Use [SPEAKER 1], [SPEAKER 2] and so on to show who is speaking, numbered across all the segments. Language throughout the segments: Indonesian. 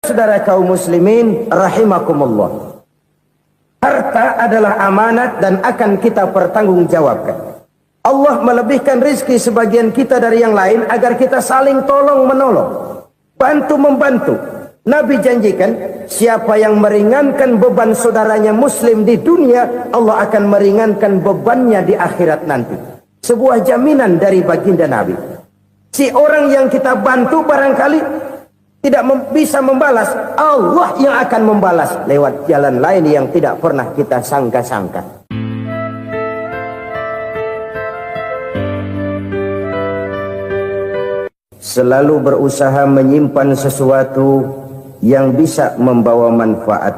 [SPEAKER 1] Saudara kaum muslimin rahimakumullah, harta adalah amanat dan akan kita pertanggungjawabkan. Allah melebihkan rizki sebagian kita dari yang lain agar kita saling tolong menolong, bantu membantu. Nabi janjikan, siapa yang meringankan beban saudaranya muslim di dunia, Allah akan meringankan bebannya di akhirat nanti. Sebuah jaminan dari baginda Nabi. Si orang yang kita bantu barangkali tidak bisa membalas, Allah yang akan membalas lewat jalan lain yang tidak pernah kita sangka-sangka. Selalu berusaha menyimpan sesuatu yang bisa membawa manfaat,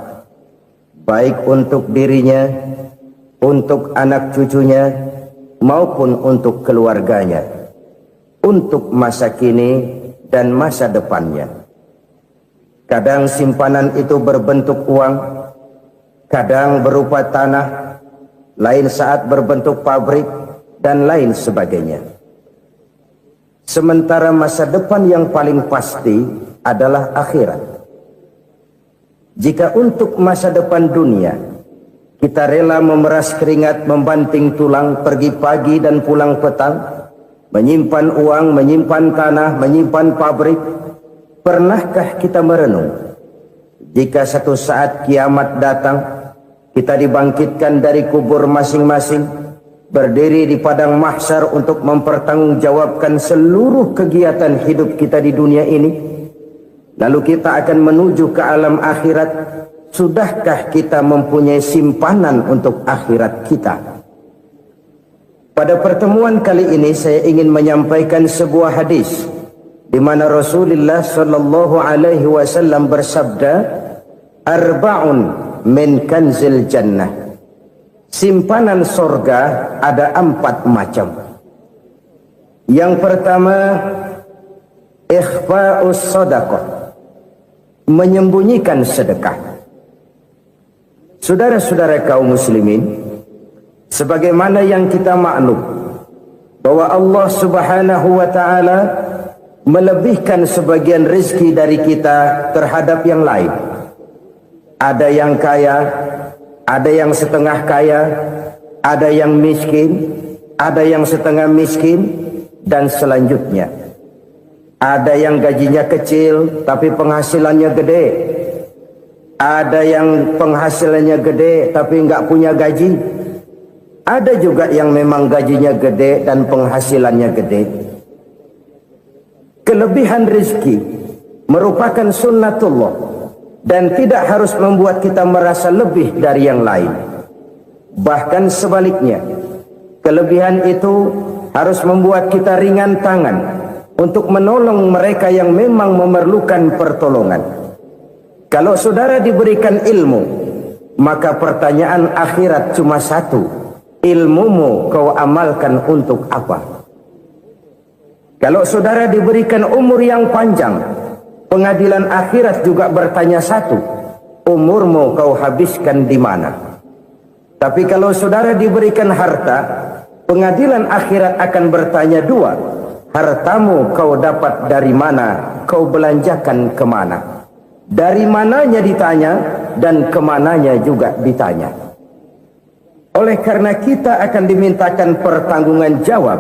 [SPEAKER 1] baik untuk dirinya, untuk anak cucunya, maupun untuk keluarganya, untuk masa kini dan masa depannya. Kadang simpanan itu berbentuk uang, kadang berupa tanah, lain saat berbentuk pabrik, dan lain sebagainya. Sementara masa depan yang paling pasti adalah akhirat. Jika untuk masa depan dunia kita rela memeras keringat, membanting tulang, pergi pagi dan pulang petang, menyimpan uang, menyimpan tanah, menyimpan pabrik, pernahkah kita merenung jika satu saat kiamat datang, kita dibangkitkan dari kubur masing-masing, berdiri di padang mahsyar untuk mempertanggungjawabkan seluruh kegiatan hidup kita di dunia ini, lalu kita akan menuju ke alam akhirat. Sudahkah kita mempunyai simpanan untuk akhirat kita? Pada pertemuan kali ini saya ingin menyampaikan sebuah hadis di mana Rasulullah sallallahu alaihi wasallam bersabda, arba'un min kanzil jannah. Simpanan sorga ada 4 macam. Yang pertama, ikhfa'us sadaqah, menyembunyikan sedekah. Saudara-saudara kaum muslimin, sebagaimana yang kita maklum bahwa Allah subhanahu wa ta'ala melebihkan sebagian rezeki dari kita terhadap yang lain. Ada yang kaya, ada yang setengah kaya, ada yang miskin, ada yang setengah miskin, dan selanjutnya. Ada yang gajinya kecil tapi penghasilannya gede. Ada yang penghasilannya gede tapi nggak punya gaji. Ada juga yang memang gajinya gede dan penghasilannya gede. Kelebihan rezeki merupakan sunnatullah dan tidak harus membuat kita merasa lebih dari yang lain. Bahkan sebaliknya, kelebihan itu harus membuat kita ringan tangan untuk menolong mereka yang memang memerlukan pertolongan. Kalau saudara diberikan ilmu, maka pertanyaan akhirat cuma satu, ilmumu kau amalkan untuk apa? Kalau saudara diberikan umur yang panjang, pengadilan akhirat juga bertanya satu, umurmu kau habiskan di mana? Tapi kalau saudara diberikan harta, pengadilan akhirat akan bertanya 2, hartamu kau dapat dari mana, kau belanjakan kemana? Dari mananya ditanya dan kemananya juga ditanya. Oleh karena kita akan dimintakan pertanggungan jawab,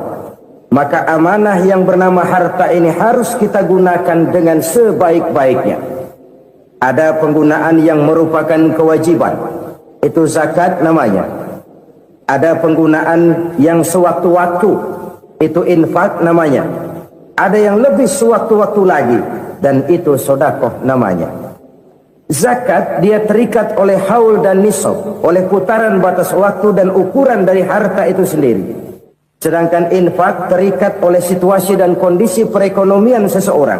[SPEAKER 1] maka amanah yang bernama harta ini harus kita gunakan dengan sebaik-baiknya. Ada penggunaan yang merupakan kewajiban, itu zakat namanya. Ada penggunaan yang sewaktu-waktu, itu infak namanya. Ada yang lebih sewaktu-waktu lagi, dan itu sedekah namanya. Zakat dia terikat oleh haul dan nisab, oleh putaran batas waktu dan ukuran dari harta itu sendiri. Sedangkan infak terikat oleh situasi dan kondisi perekonomian seseorang.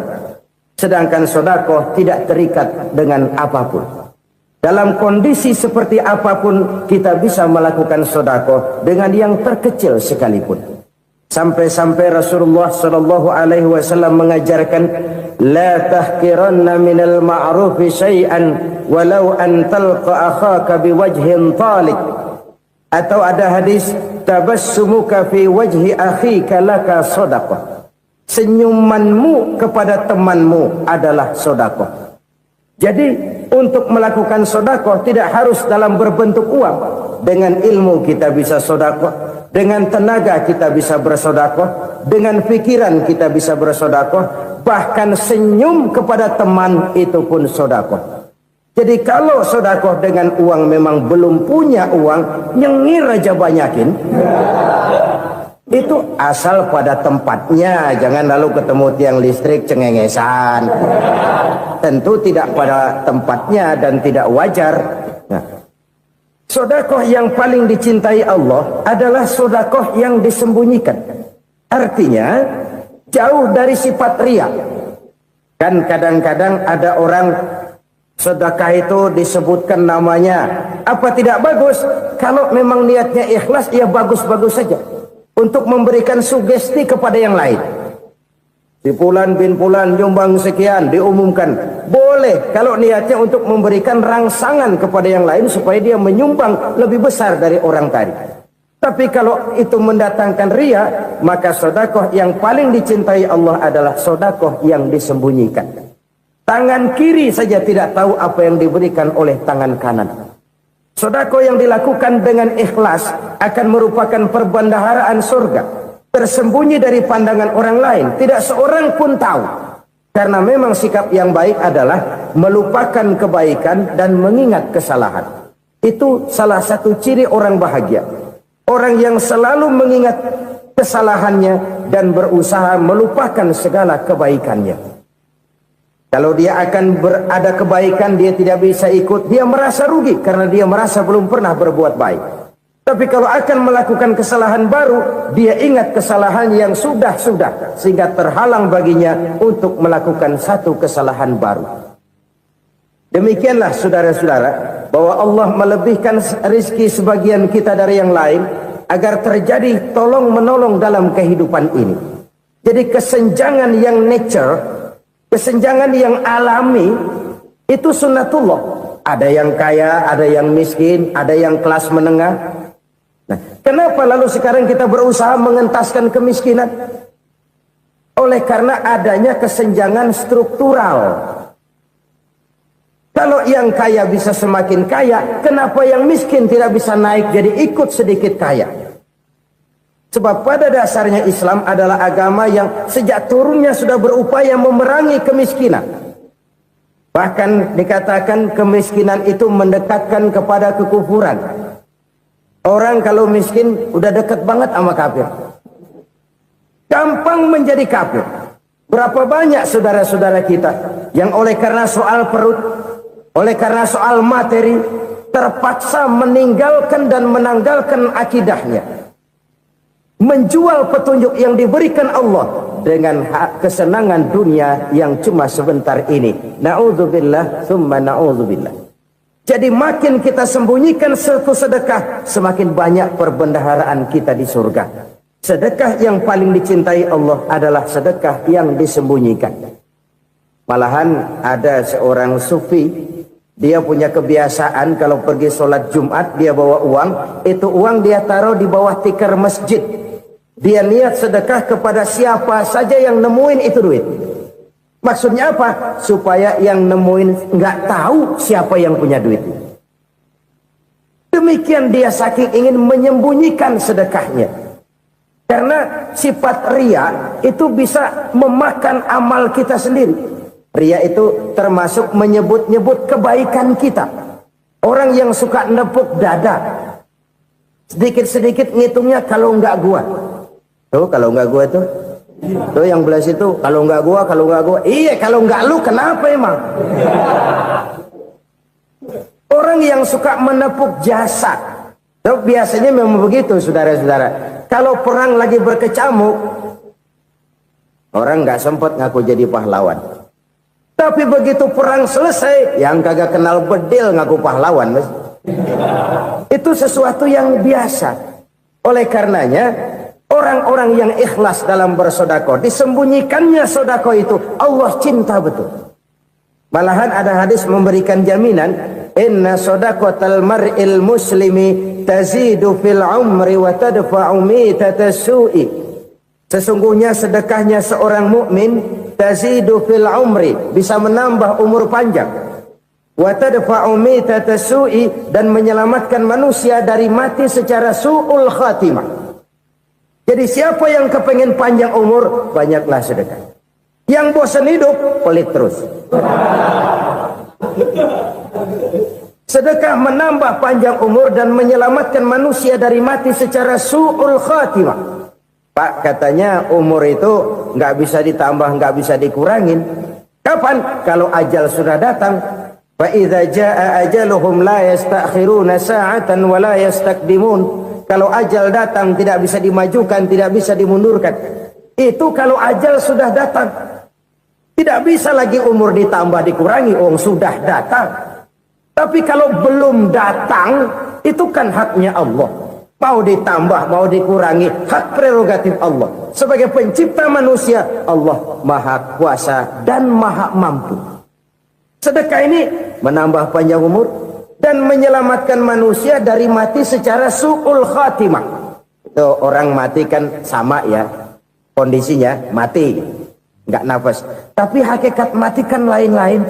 [SPEAKER 1] Sedangkan sedekah tidak terikat dengan apapun. Dalam kondisi seperti apapun kita bisa melakukan sedekah dengan yang terkecil sekalipun. Sampai-sampai Rasulullah sallallahu alaihi wasallam mengajarkan, la tahqiranna minal ma'rufi syai'an walau an talqa akhaka biwajhin talik. Atau ada hadis, tabassumuka fi wajhi akhika laka shadaqah. Senyumanmu kepada temanmu adalah sedekah. Jadi untuk melakukan sedekah tidak harus dalam berbentuk uang. Dengan ilmu kita bisa sedekah, dengan tenaga kita bisa bersedekah, dengan pikiran kita bisa bersedekah, bahkan senyum kepada teman itu pun sedekah. Jadi kalau sedekah dengan uang memang belum punya uang, nyengir aja banyakin. Itu asal pada tempatnya, jangan lalu ketemu tiang listrik cengengesan. Tentu tidak pada tempatnya dan tidak wajar. Nah, sedekah yang paling dicintai Allah adalah sedekah yang disembunyikan. Artinya jauh dari sifat riya. Kan kadang-kadang ada orang sedekah itu disebutkan namanya. Apa tidak bagus? Kalau memang niatnya ikhlas, ya bagus-bagus saja. Untuk memberikan sugesti kepada yang lain. Si Fulan bin Fulan nyumbang sekian, diumumkan. Boleh kalau niatnya untuk memberikan rangsangan kepada yang lain supaya dia menyumbang lebih besar dari orang tadi. Tapi kalau itu mendatangkan riya, maka sedekah yang paling dicintai Allah adalah sedekah yang disembunyikan. Tangan kiri saja tidak tahu apa yang diberikan oleh tangan kanan. Sedekah yang dilakukan dengan ikhlas akan merupakan perbendaharaan surga, tersembunyi dari pandangan orang lain, tidak seorang pun tahu. Karena memang sikap yang baik adalah melupakan kebaikan dan mengingat kesalahan. Itu salah satu ciri orang bahagia. Orang yang selalu mengingat kesalahannya dan berusaha melupakan segala kebaikannya. Kalau dia akan berada kebaikan, dia tidak bisa ikut, dia merasa rugi karena dia merasa belum pernah berbuat baik. Tapi kalau akan melakukan kesalahan baru, dia ingat kesalahan yang sudah-sudah, sehingga terhalang baginya untuk melakukan satu kesalahan baru. Demikianlah saudara-saudara, bahwa Allah melebihkan rizki sebagian kita dari yang lain, agar terjadi tolong-menolong dalam kehidupan ini. Jadi kesenjangan yang nature, kesenjangan yang alami, itu sunnatullah. Ada yang kaya, ada yang miskin, ada yang kelas menengah. Nah, kenapa lalu sekarang kita berusaha mengentaskan kemiskinan? Oleh karena adanya kesenjangan struktural. Kalau yang kaya bisa semakin kaya, kenapa yang miskin tidak bisa naik jadi ikut sedikit kaya? Sebab pada dasarnya Islam adalah agama yang sejak turunnya sudah berupaya memerangi kemiskinan. Bahkan dikatakan kemiskinan itu mendekatkan kepada kekufuran. Orang kalau miskin udah dekat banget sama kafir. Gampang menjadi kafir. Berapa banyak saudara-saudara kita yang oleh karena soal perut, oleh karena soal materi, terpaksa meninggalkan dan menanggalkan akidahnya. Menjual petunjuk yang diberikan Allah dengan kesenangan dunia yang cuma sebentar ini. Na'udzubillah, summa na'udzubillah. Jadi makin kita sembunyikan satu sedekah, semakin banyak perbendaharaan kita di surga. Sedekah yang paling dicintai Allah adalah sedekah yang disembunyikan. Malahan ada seorang sufi, dia punya kebiasaan kalau pergi sholat Jumat, dia bawa uang. Itu uang dia taruh di bawah tikar masjid. Dia niat sedekah kepada siapa saja yang nemuin itu duit. Maksudnya apa? Supaya yang nemuin nggak tahu siapa yang punya duit. Demikian dia saking ingin menyembunyikan sedekahnya. Karena sifat riya itu bisa memakan amal kita sendiri. Riya itu termasuk menyebut-nyebut kebaikan kita. Orang yang suka nepuk dada, sedikit-sedikit ngitungnya kalau nggak gua. Tuh kalau nggak gua tuh yang belah situ, kalau nggak gua, iya kalau nggak lu kenapa emang? Orang yang suka menepuk jasa, tuh biasanya memang begitu saudara-saudara. Kalau perang lagi berkecamuk, orang nggak sempat ngaku jadi pahlawan. Tapi begitu perang selesai, yang kagak kenal bedil ngaku pahlawan, mas. Itu sesuatu yang biasa. Oleh karenanya, orang-orang yang ikhlas dalam bersedekah, disembunyikannya sedekah itu, Allah cinta betul. Malahan ada hadis memberikan jaminan, inna sedaqatal mar'il muslimi tazidu fil umri wa tadfa'u mitatas su'i. Sesungguhnya sedekahnya seorang mukmin tazidu fil umri, bisa menambah umur panjang, wa tadfa'u mitata su'i, dan menyelamatkan manusia dari mati secara su'ul khatimah. Jadi siapa yang kepengen panjang umur, banyaklah sedekah. Yang bosan hidup, pelit terus. Sedekah menambah panjang umur dan menyelamatkan manusia dari mati secara su'ul khatimah. Pak, katanya umur itu nggak bisa ditambah, nggak bisa dikurangin. Kapan? Kalau ajal sudah datang. Fa idza jaa ajaluhum la yastakhiruna sa'atan wa la yastaqdimun. Kalau ajal datang tidak bisa dimajukan, tidak bisa dimundurkan. Itu kalau ajal sudah datang. Tidak bisa lagi umur ditambah dikurangi, sudah datang. Tapi kalau belum datang, itu kan haknya Allah. Mau ditambah, mau dikurangi, hak prerogatif Allah. Sebagai pencipta manusia, Allah maha kuasa dan maha mampu. Sedekah ini menambah panjang umur dan menyelamatkan manusia dari mati secara su'ul khatimah. Itu orang mati kan sama ya, kondisinya mati, nggak nafas. Tapi hakikat mati kan lain-lain.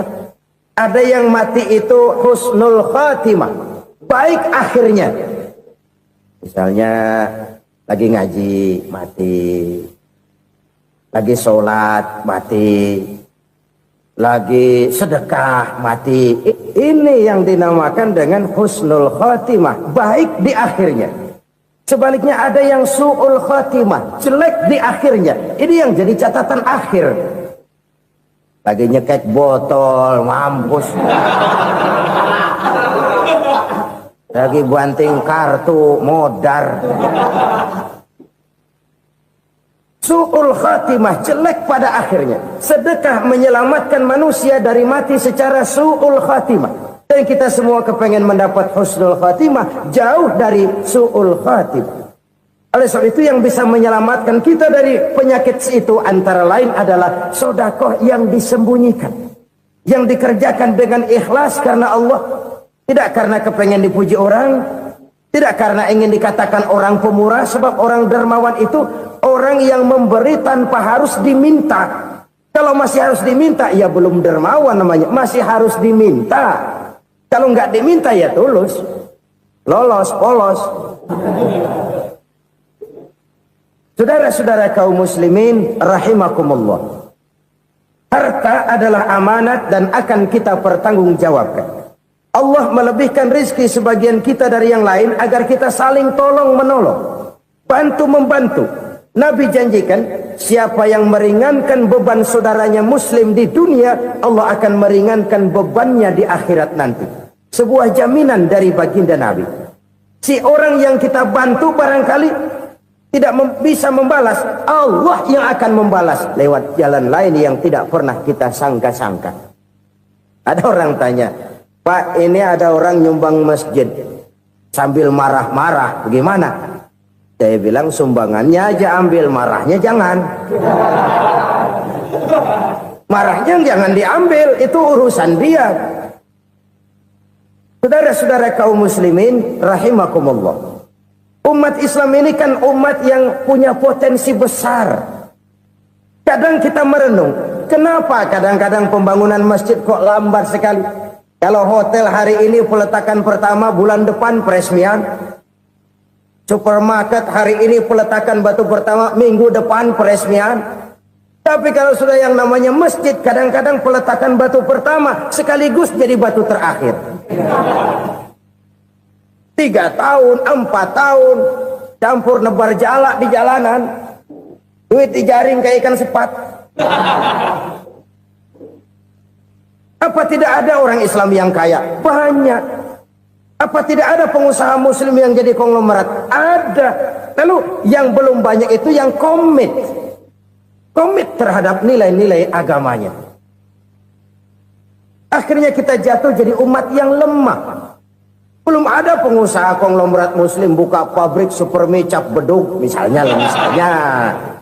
[SPEAKER 1] Ada yang mati itu husnul khatimah, baik akhirnya. Misalnya lagi ngaji mati, lagi sholat mati, lagi sedekah mati. Ini yang dinamakan dengan husnul khatimah, baik di akhirnya. Sebaliknya ada yang su'ul khatimah, jelek di akhirnya. Ini yang jadi catatan akhir. Lagi nyekek botol, mampus. Lagi banting kartu, modar. Su'ul khatimah, jelek pada akhirnya. Sedekah menyelamatkan manusia dari mati secara su'ul khatimah. Dan kita semua kepengen mendapat husnul khatimah, jauh dari su'ul khatimah. Oleh sebab itu yang bisa menyelamatkan kita dari penyakit itu antara lain adalah sedekah yang disembunyikan, yang dikerjakan dengan ikhlas karena Allah, tidak karena kepengen dipuji orang, tidak karena ingin dikatakan orang pemurah. Sebab orang dermawan itu orang yang memberi tanpa harus diminta. Kalau masih harus diminta, ya belum dermawan namanya, masih harus diminta. Kalau nggak diminta ya tulus, lolos, polos. Saudara-saudara kaum muslimin rahimakumullah. Harta adalah amanat dan akan kita pertanggungjawabkan. Allah melebihkan rizki sebagian kita dari yang lain agar kita saling tolong menolong, bantu membantu. Nabi janjikan siapa yang meringankan beban saudaranya muslim di dunia, Allah akan meringankan bebannya di akhirat nanti. Sebuah jaminan dari baginda Nabi. Si orang yang kita bantu barangkali tidak bisa membalas, Allah yang akan membalas lewat jalan lain yang tidak pernah kita sangka-sangka. Ada orang tanya, Pak, ini ada orang nyumbang masjid sambil marah-marah, bagaimana? Saya bilang sumbangannya aja ambil, marahnya jangan. Marahnya jangan diambil, itu urusan dia. Saudara-saudara kaum muslimin rahimakumullah. Umat Islam ini kan umat yang punya potensi besar. Kadang kita merenung, kenapa kadang-kadang pembangunan masjid kok lambat sekali? Kalau hotel hari ini peletakan pertama, bulan depan peresmian. Supermarket hari ini peletakan batu pertama, minggu depan peresmian. Tapi kalau sudah yang namanya masjid, kadang-kadang peletakan batu pertama sekaligus jadi batu terakhir. 3 tahun, 4 tahun, campur nebar jalak di jalanan, duit dijaring kayak ikan sepat. Apa tidak ada orang Islam yang kaya? Banyak. Apa tidak ada pengusaha muslim yang jadi konglomerat? Ada. Lalu yang belum banyak itu yang komit terhadap nilai-nilai agamanya. Akhirnya kita jatuh jadi umat yang lemah. Belum ada pengusaha konglomerat muslim buka pabrik supermi cap bedug misalnya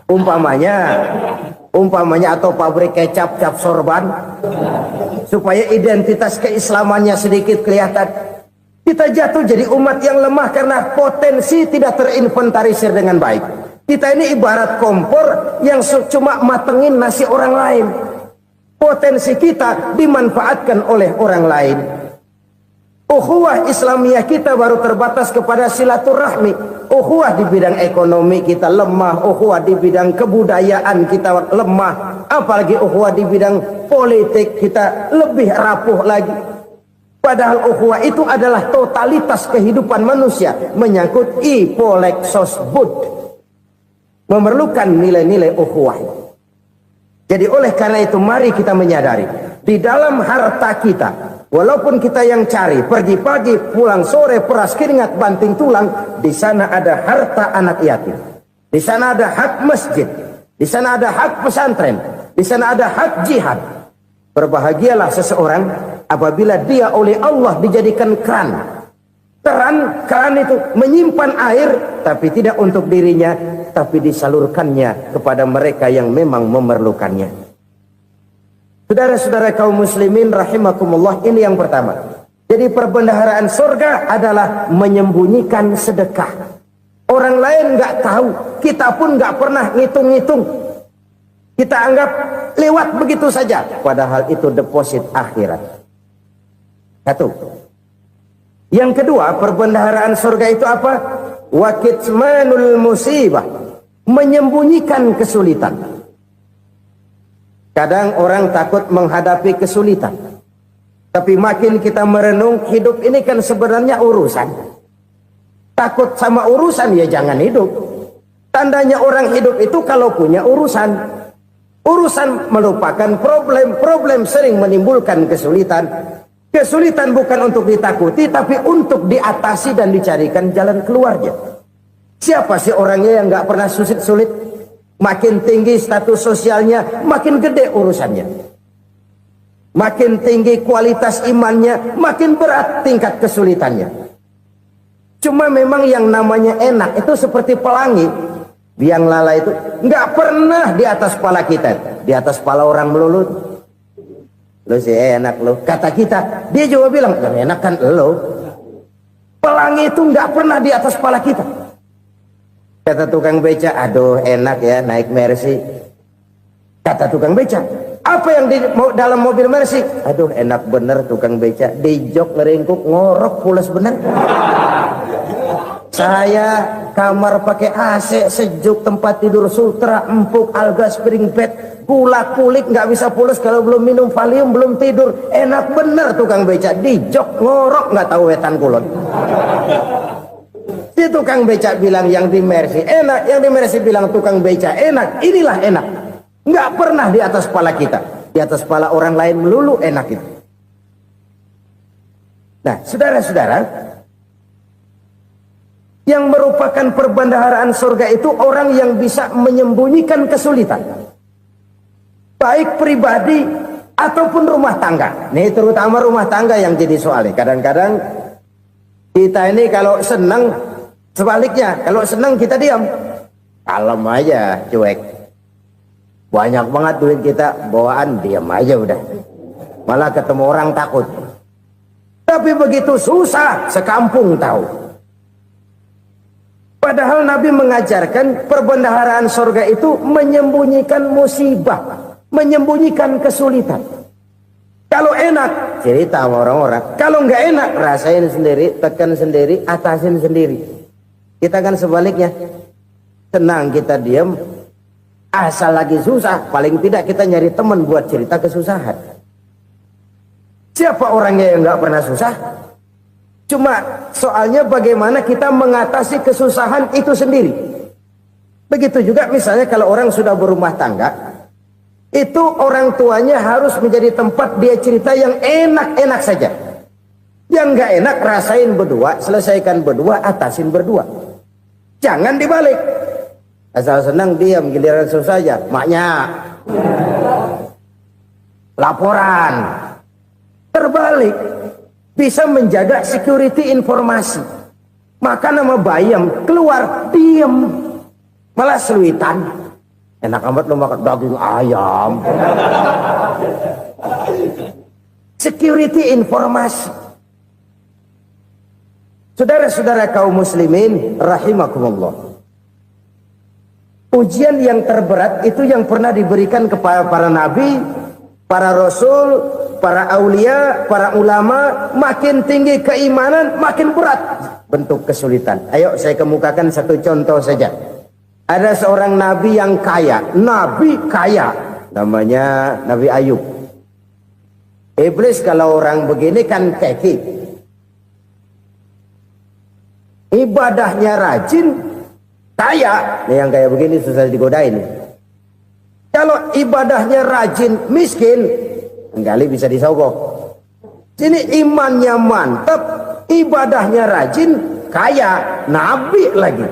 [SPEAKER 1] umpamanya atau pabrik kecap cap sorban supaya identitas keislamannya sedikit kelihatan. Kita jatuh jadi umat yang lemah karena potensi tidak terinventarisir dengan baik. Kita ini ibarat kompor yang cuma matengin nasi orang lain. Potensi kita dimanfaatkan oleh orang lain. Ukhuwah Islamiyah kita baru terbatas kepada silaturahmi. Ukhuwah di bidang ekonomi kita lemah, ukhuwah di bidang kebudayaan kita lemah, apalagi ukhuwah di bidang politik kita lebih rapuh lagi. Padahal ukhuwah itu adalah totalitas kehidupan manusia, menyangkut ipolek sosbud, memerlukan nilai-nilai ukhuwah. Jadi oleh karena itu mari kita menyadari di dalam harta kita, walaupun kita yang cari pergi pagi pulang sore peras keringat banting tulang, di sana ada harta anak yatim, di sana ada hak masjid, di sana ada hak pesantren, di sana ada hak jihad. Berbahagialah seseorang apabila dia oleh Allah dijadikan keran. Keran itu menyimpan air, tapi tidak untuk dirinya, tapi disalurkannya kepada mereka yang memang memerlukannya. Saudara-saudara kaum muslimin rahimakumullah, ini yang pertama. Jadi perbendaharaan surga adalah menyembunyikan sedekah. Orang lain nggak tahu, kita pun nggak pernah ngitung-ngitung. Kita anggap lewat begitu saja, padahal itu deposit akhirat. Satu. Yang kedua, perbendaharaan surga itu apa? Wa kitmanul musibah, menyembunyikan kesulitan. Kadang orang takut menghadapi kesulitan, tapi makin kita merenung, hidup ini kan sebenarnya urusan. Takut sama urusan ya jangan hidup. Tandanya orang hidup itu kalau punya urusan. Urusan melupakan problem, problem sering menimbulkan kesulitan. Kesulitan bukan untuk ditakuti, tapi untuk diatasi dan dicarikan jalan keluarnya. Siapa sih orangnya yang nggak pernah sulit-sulit? Makin tinggi status sosialnya, makin gede urusannya. Makin tinggi kualitas imannya, makin berat tingkat kesulitannya. Cuma memang yang namanya enak itu seperti pelangi. Biang lala itu nggak pernah di atas kepala kita, di atas kepala orang melulu. Lo sih enak lo, kata kita. Dia juga bilang yang enak kan lo. Pelangi itu nggak pernah di atas kepala kita. Kata tukang beca, aduh enak ya naik Mercy. Kata tukang beca, apa yang di dalam mobil Mercy? Aduh enak bener tukang beca, di jok ngeringkuk ngorok pulas bener. Saya kamar pakai AC sejuk, tempat tidur sutra empuk, alga spring bed, gula kulik nggak bisa pulas kalau belum minum Valium, belum tidur. Enak bener tukang beca, di jok ngorok nggak tahu wetan kulon. Si tukang beca bilang yang di Mercy enak, yang di Mercy bilang tukang beca enak. Inilah enak, nggak pernah di atas kepala kita, di atas kepala orang lain melulu enak itu. Nah saudara-saudara, yang merupakan perbendaharaan surga itu orang yang bisa menyembunyikan kesulitan, baik pribadi ataupun rumah tangga. Nih terutama rumah tangga yang jadi soalnya. Kadang-kadang kita ini kalau senang, sebaliknya kalau senang kita diam, kalem aja, cuek. Banyak banget duit kita bawaan, diam aja udah. Malah ketemu orang takut. Tapi begitu susah, sekampung tahu. Padahal Nabi mengajarkan perbendaharaan surga itu menyembunyikan musibah, menyembunyikan kesulitan. Kalau enak, cerita sama orang-orang. Kalau nggak enak, rasain sendiri, tekan sendiri, atasin sendiri. Kita kan sebaliknya. Tenang kita diam, asal lagi susah, paling tidak kita nyari teman buat cerita kesusahan. Siapa orangnya yang nggak pernah susah? Cuma soalnya bagaimana kita mengatasi kesusahan itu sendiri. Begitu juga misalnya kalau orang sudah berumah tangga, itu orang tuanya harus menjadi tempat dia cerita yang enak-enak saja. Yang nggak enak rasain berdua, selesaikan berdua, atasin berdua. Jangan dibalik. Asal senang diam, giliran susah saja. Maknya laporan. Terbalik. Bisa menjaga security informasi. Maka nama bayam keluar diam, malah seluitan. Enak amat lo makan daging ayam. Security informasi. Saudara-saudara kaum muslimin rahimakumullah. Ujian yang terberat itu yang pernah diberikan kepada para nabi para rasul, para aulia, para ulama, makin tinggi keimanan, makin berat bentuk kesulitan. Ayo saya kemukakan satu contoh saja. Ada seorang nabi yang kaya, nabi kaya, namanya Nabi Ayub. Iblis kalau orang begini kan keki, ibadahnya rajin, kaya. Nih yang kayak begini susah digodain. Kalau ibadahnya rajin, miskin, kali bisa disogok. Sini imannya mantap, ibadahnya rajin, kaya, nabi lagi.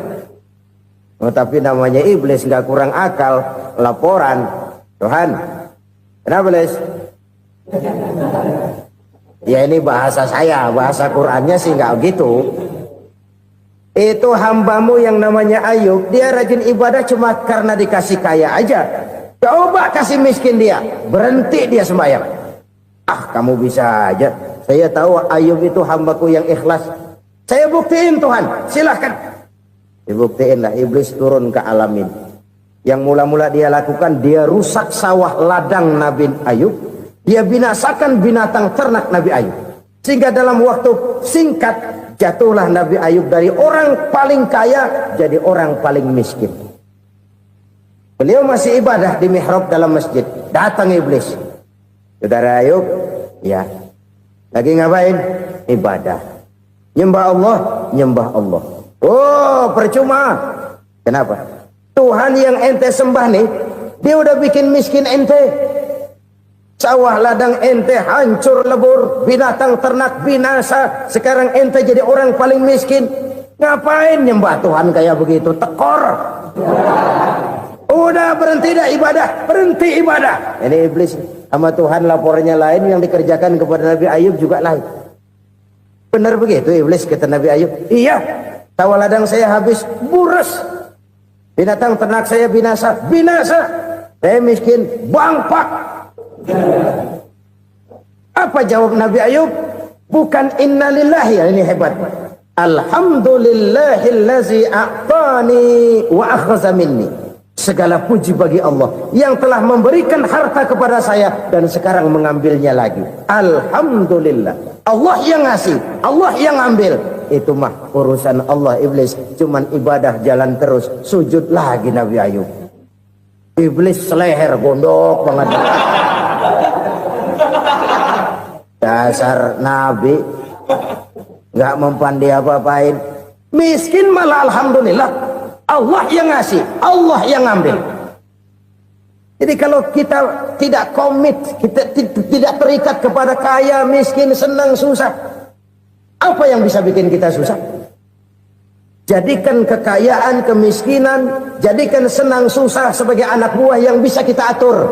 [SPEAKER 1] Oh, tapi namanya iblis nggak kurang akal. Laporan, Tuhan, kenapa Les? Ya ini bahasa saya, bahasa Qurannya sih nggak gitu. Itu hambamu yang namanya Ayub, dia rajin ibadah cuma karena dikasih kaya aja. Coba kasih miskin dia, berhenti dia sembahyang. Ah, kamu bisa aja. Saya tahu Ayub itu hambaku yang ikhlas. Saya buktiin Tuhan, silahkan. Dibuktiin lah, iblis turun ke alamin. Yang mula-mula dia lakukan, dia rusak sawah ladang Nabi Ayub. Dia binasakan binatang ternak Nabi Ayub. Sehingga dalam waktu singkat, jatuhlah Nabi Ayub dari orang paling kaya, jadi orang paling miskin. Beliau masih ibadah di mihrab dalam masjid. Datang iblis. Saudara Ayub, ya. Lagi ngapain? Ibadah. Nyembah Allah, nyembah Allah. Oh, percuma. Kenapa? Tuhan yang ente sembah nih, dia udah bikin miskin ente. Sawah ladang ente hancur lebur, binatang ternak binasa. Sekarang ente jadi orang paling miskin. Ngapain nyembah Tuhan kayak begitu? Tekor. Udah berhenti dah ibadah, berhenti ibadah. Ini iblis sama Tuhan laporannya lain, yang dikerjakan kepada Nabi Ayub juga lain. Benar begitu iblis kata Nabi Ayub? Iya, sawah ladang saya habis, buras. Binatang ternak saya binasa, binasa. Saya miskin, bangpak. Apa jawab Nabi Ayub? Bukan innalillahi, ya ini hebat. Alhamdulillahillazi a'tani wa akhza minni. Segala puji bagi Allah yang telah memberikan harta kepada saya dan sekarang mengambilnya lagi. Alhamdulillah. Allah yang ngasih, Allah yang ambil. Itu mah urusan Allah. Iblis cuman ibadah jalan terus, sujud lagi Nabi Ayub. Iblis seleher gondok banget. Dasar Nabi nggak mempan dia apa-apain. Miskin malah alhamdulillah. Allah yang ngasih, Allah yang ngambil. Jadi kalau kita tidak komit, kita tidak terikat kepada kaya, miskin, senang, susah, apa yang bisa bikin kita susah? Jadikan kekayaan, kemiskinan, jadikan senang, susah sebagai anak buah yang bisa kita atur.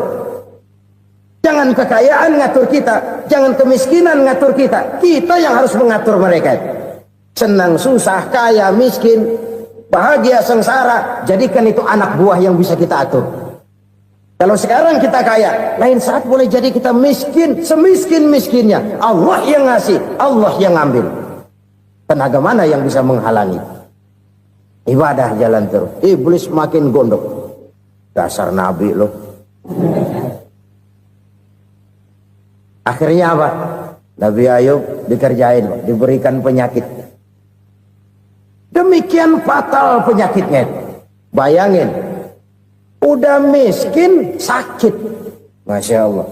[SPEAKER 1] Jangan kekayaan ngatur kita, jangan kemiskinan ngatur kita. Kita yang harus mengatur mereka. Senang, susah, kaya, miskin, bahagia, sengsara, jadikan itu anak buah yang bisa kita atur. Kalau sekarang kita kaya, lain saat boleh jadi kita miskin, semiskin-miskinnya. Allah yang ngasih, Allah yang ngambil. Tenaga mana yang bisa menghalangi? Ibadah jalan terus. Iblis makin gondok. Dasar Nabi loh. Akhirnya apa? Nabi Ayub dikerjain, diberikan penyakit. Demikian fatal penyakitnya. Bayangin, udah miskin sakit. Masya Allah.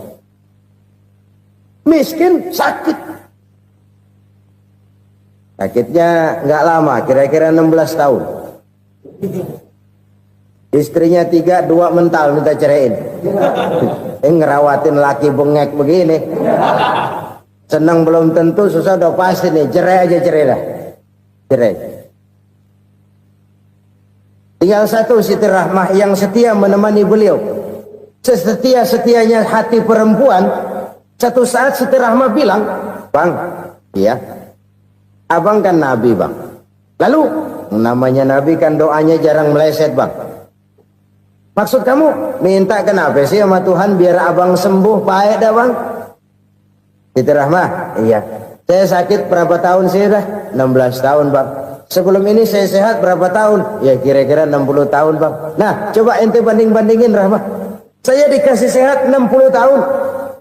[SPEAKER 1] Miskin sakit. Sakitnya nggak lama, kira-kira 16 tahun. Istrinya 3, 2 mental minta ceraiin. Ngerawatin laki bengek begini. Senang belum tentu, susah udah pasti nih. Cerai aja, cerai dah. Cerai. Tinggal satu Siti Rahmah yang setia menemani beliau. Sesetia-setianya hati perempuan. Satu saat Siti Rahmah bilang, "Bang, iya, abang kan Nabi bang. Lalu namanya Nabi kan doanya jarang meleset bang. Maksud kamu minta kenapa sih sama Tuhan biar abang sembuh baik dah bang?" Siti Rahmah, iya. Saya sakit berapa tahun sih dah? 16 tahun bang. Sebelum ini saya sehat berapa tahun? Ya kira-kira 60 tahun bang. Nah coba ente banding-bandingin Rahmah. Saya dikasih sehat 60 tahun.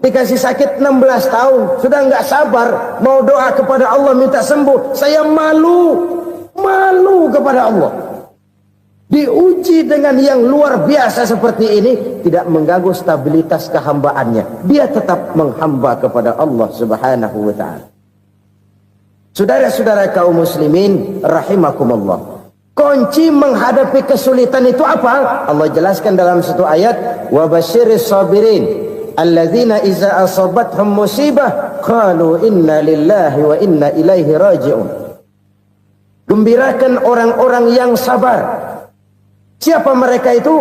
[SPEAKER 1] dikasih sakit 16 tahun, sudah nggak sabar mau doa kepada Allah minta sembuh. Saya malu kepada Allah. Diuji dengan yang luar biasa seperti ini, tidak mengganggu stabilitas kehambaannya. Dia tetap menghamba kepada Allah Subhanahu wa ta'ala. Saudara-saudara kaum muslimin rahimakumullah, kunci menghadapi kesulitan itu apa? Allah jelaskan dalam satu ayat, wa basyiris sabirin alladzina iza asabathum musibah qalu inna lillahi wa inna ilaihi raji'un. Gembirakan orang-orang yang sabar. Siapa mereka itu?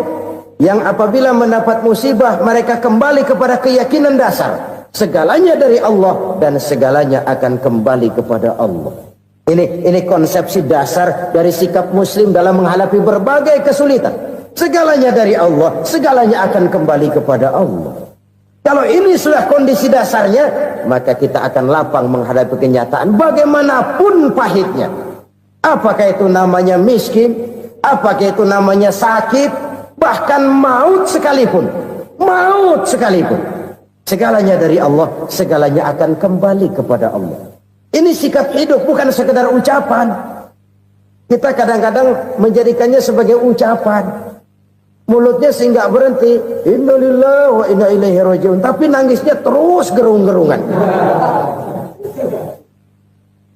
[SPEAKER 1] Yang apabila mendapat musibah mereka kembali kepada keyakinan dasar, segalanya dari Allah dan segalanya akan kembali kepada Allah. Ini konsepsi dasar dari sikap muslim dalam menghadapi berbagai kesulitan. Segalanya dari Allah, segalanya akan kembali kepada Allah. Kalau ini sudah kondisi dasarnya, maka kita akan lapang menghadapi kenyataan bagaimanapun pahitnya. Apakah itu namanya miskin, apakah itu namanya sakit, bahkan maut sekalipun. Segalanya dari Allah, segalanya akan kembali kepada Allah. Ini sikap hidup, bukan sekedar ucapan. Kita kadang-kadang menjadikannya sebagai ucapan. Mulutnya sehingga berhenti, innalillahi wa inna ilaihi raji'un, tapi nangisnya terus gerung-gerungan.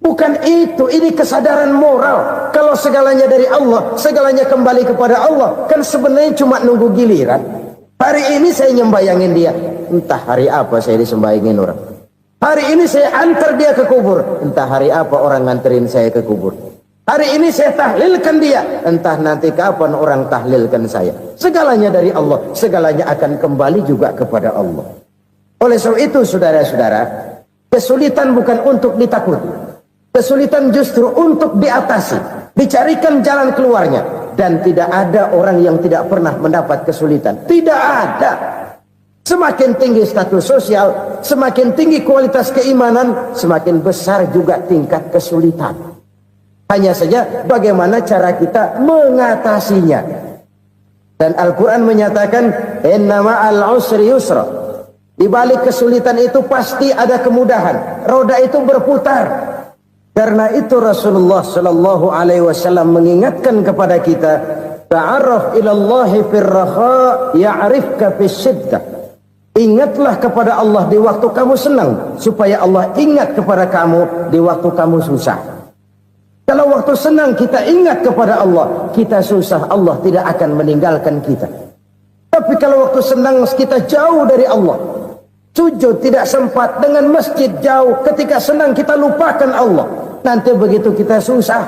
[SPEAKER 1] Bukan itu, ini kesadaran moral. Kalau segalanya dari Allah, segalanya kembali kepada Allah, kan sebenarnya cuma nunggu giliran. Hari ini saya nyembayangin dia, entah hari apa saya disembayangin orang. Hari ini saya antar dia ke kubur, entah hari apa orang nganterin saya ke kubur. Hari ini saya tahlilkan dia, entah nanti kapan orang tahlilkan saya. Segalanya dari Allah, segalanya akan kembali juga kepada Allah. Oleh sebab itu saudara-saudara, kesulitan bukan untuk ditakuti. Kesulitan justru untuk diatasi, dicarikan jalan keluarnya. Dan tidak ada orang yang tidak pernah mendapat kesulitan. Tidak ada. Semakin tinggi status sosial, semakin tinggi kualitas keimanan, semakin besar juga tingkat kesulitan. Hanya saja bagaimana cara kita mengatasinya. Dan Al-Quran menyatakan, inna ma'al usri yusra. Di balik kesulitan itu pasti ada kemudahan. Roda itu berputar. Karena itu Rasulullah Sallallahu Alaihi Wasallam mengingatkan kepada kita, ta'arraf ilallahi firraha ya'rifka fisyiddah. Ingatlah kepada Allah di waktu kamu senang, supaya Allah ingat kepada kamu di waktu kamu susah. Kalau waktu senang kita ingat kepada Allah, kita susah, Allah tidak akan meninggalkan kita. Tapi kalau waktu senang kita jauh dari Allah, sujud tidak sempat, dengan masjid jauh, ketika senang kita lupakan Allah. Nanti begitu kita susah,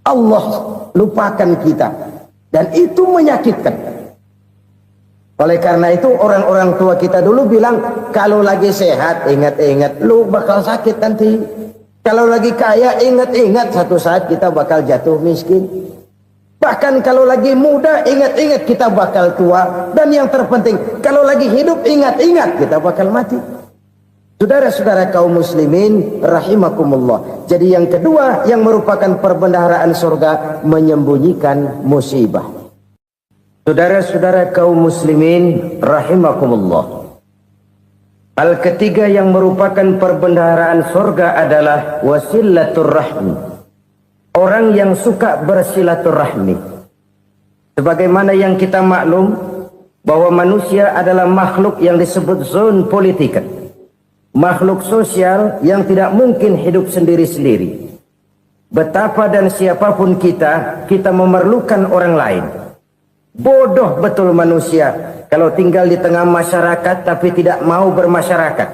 [SPEAKER 1] Allah lupakan kita. Dan itu menyakitkan. Oleh karena itu orang-orang tua kita dulu bilang, kalau lagi sehat ingat-ingat lu bakal sakit nanti. Kalau lagi kaya ingat-ingat satu saat kita bakal jatuh miskin. Bahkan kalau lagi muda ingat-ingat kita bakal tua. Dan yang terpenting, kalau lagi hidup ingat-ingat kita bakal mati. Saudara-saudara kaum muslimin rahimakumullah. Jadi yang kedua yang merupakan perbendaharaan surga, menyembunyikan musibah. Saudara-saudara kaum muslimin rahimakumullah. Hal ketiga yang merupakan perbendaharaan surga adalah wasilatur rahmi. Orang yang suka bersilaturahmi. Sebagaimana yang kita maklum bahwa manusia adalah makhluk yang disebut zon politika. Makhluk sosial yang tidak mungkin hidup sendiri-sendiri. Betapa dan siapapun kita memerlukan orang lain. Bodoh betul manusia kalau tinggal di tengah masyarakat tapi tidak mau bermasyarakat.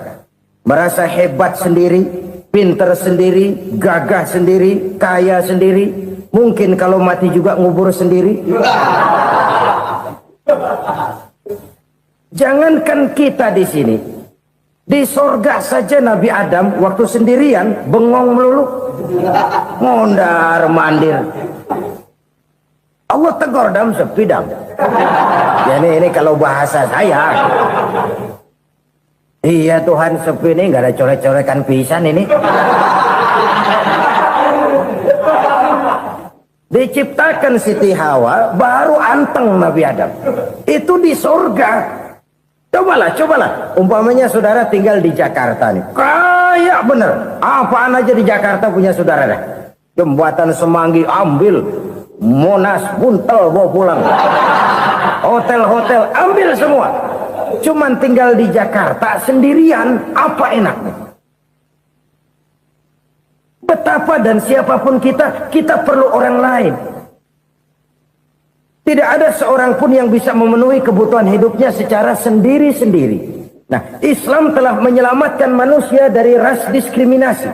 [SPEAKER 1] Merasa hebat sendiri, pinter sendiri, gagah sendiri, kaya sendiri. Mungkin kalau mati juga ngubur sendiri. Jangankan kita di sini, di sorga saja Nabi Adam waktu sendirian bengong melulu, mondar mandir. Allah tegur dam sepi dam. Jadi ini kalau bahasa saya, iya Tuhan sepi ini nggak ada colek-colekan pisan ini. Diciptakan Siti Hawa baru anteng Nabi Adam. Itu di surga. Cobalah. Umpamanya saudara tinggal di Jakarta nih. Kayak bener. Apaan aja di Jakarta punya saudara dah. Jembatan Semanggi ambil. Monas, Buntel bawa pulang. Hotel-hotel ambil semua. Cuman tinggal di Jakarta sendirian, apa enaknya? Betapa dan siapapun kita perlu orang lain. Tidak ada seorang pun yang bisa memenuhi kebutuhan hidupnya secara sendiri-sendiri. Nah, Islam telah menyelamatkan manusia dari ras diskriminasi.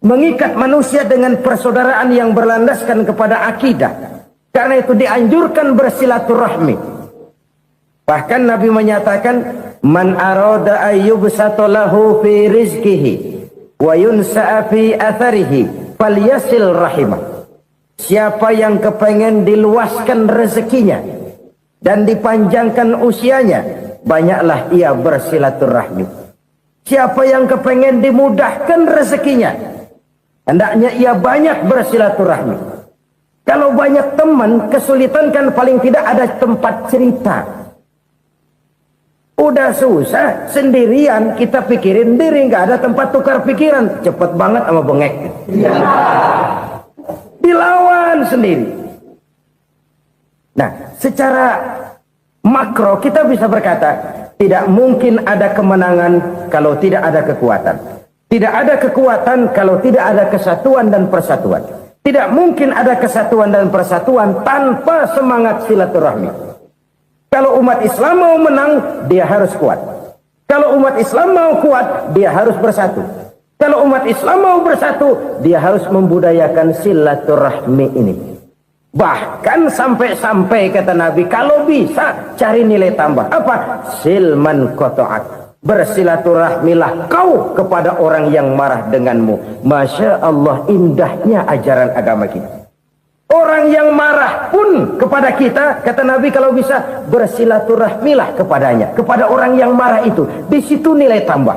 [SPEAKER 1] Mengikat manusia dengan persaudaraan yang berlandaskan kepada akidah. Karena itu dianjurkan bersilaturahmi. Bahkan Nabi menyatakan, man arada ayyubsata lahu fi rizqihi wa yunsa'a fi atharihi falyasil rahimah. Siapa yang kepengen diluaskan rezekinya dan dipanjangkan usianya, banyaklah ia bersilaturahmi. Siapa yang kepengen dimudahkan rezekinya, hendaknya ia banyak bersilaturahmi. Kalau banyak teman, kesulitan kan paling tidak ada tempat cerita. Udah susah, sendirian kita pikirin diri, nggak ada tempat tukar pikiran. Cepet banget sama bengek. Dilawan sendiri. Nah, secara makro kita bisa berkata, tidak mungkin ada kemenangan kalau tidak ada kekuatan. Tidak ada kekuatan kalau tidak ada kesatuan dan persatuan. Tidak mungkin ada kesatuan dan persatuan tanpa semangat silaturahmi. Kalau umat Islam mau menang, dia harus kuat. Kalau umat Islam mau kuat, dia harus bersatu. Kalau umat Islam mau bersatu, dia harus membudayakan silaturahmi ini. Bahkan sampai-sampai kata Nabi, kalau bisa cari nilai tambah. Apa? Silman qata'ak. Bersilaturahmilah kau kepada orang yang marah denganmu. Masya Allah, indahnya ajaran agama kita. Orang yang marah pun kepada kita, kata Nabi, kalau bisa bersilaturahmilah kepadanya, kepada orang yang marah itu. Di situ nilai tambah.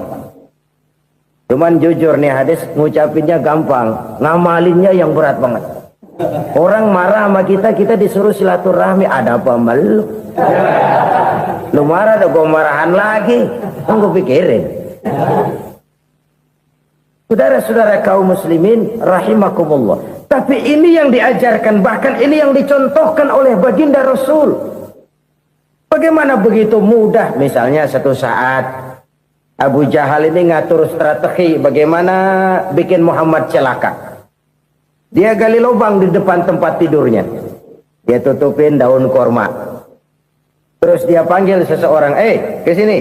[SPEAKER 1] Cuman jujur nih hadis, ngucapinnya gampang, ngamalinnya yang berat banget. Orang marah sama kita disuruh silaturahmi, ada apa malu? Lu marah tuh, gue marahan lagi. Tunggu pikirin. Saudara-saudara kaum muslimin rahimakumullah. Tapi ini yang diajarkan, bahkan ini yang dicontohkan oleh baginda Rasul. Bagaimana begitu mudah, misalnya satu saat Abu Jahal ini ngatur strategi bagaimana bikin Muhammad celaka. Dia gali lubang di depan tempat tidurnya. Dia tutupin daun korma. Terus dia panggil seseorang, ke sini.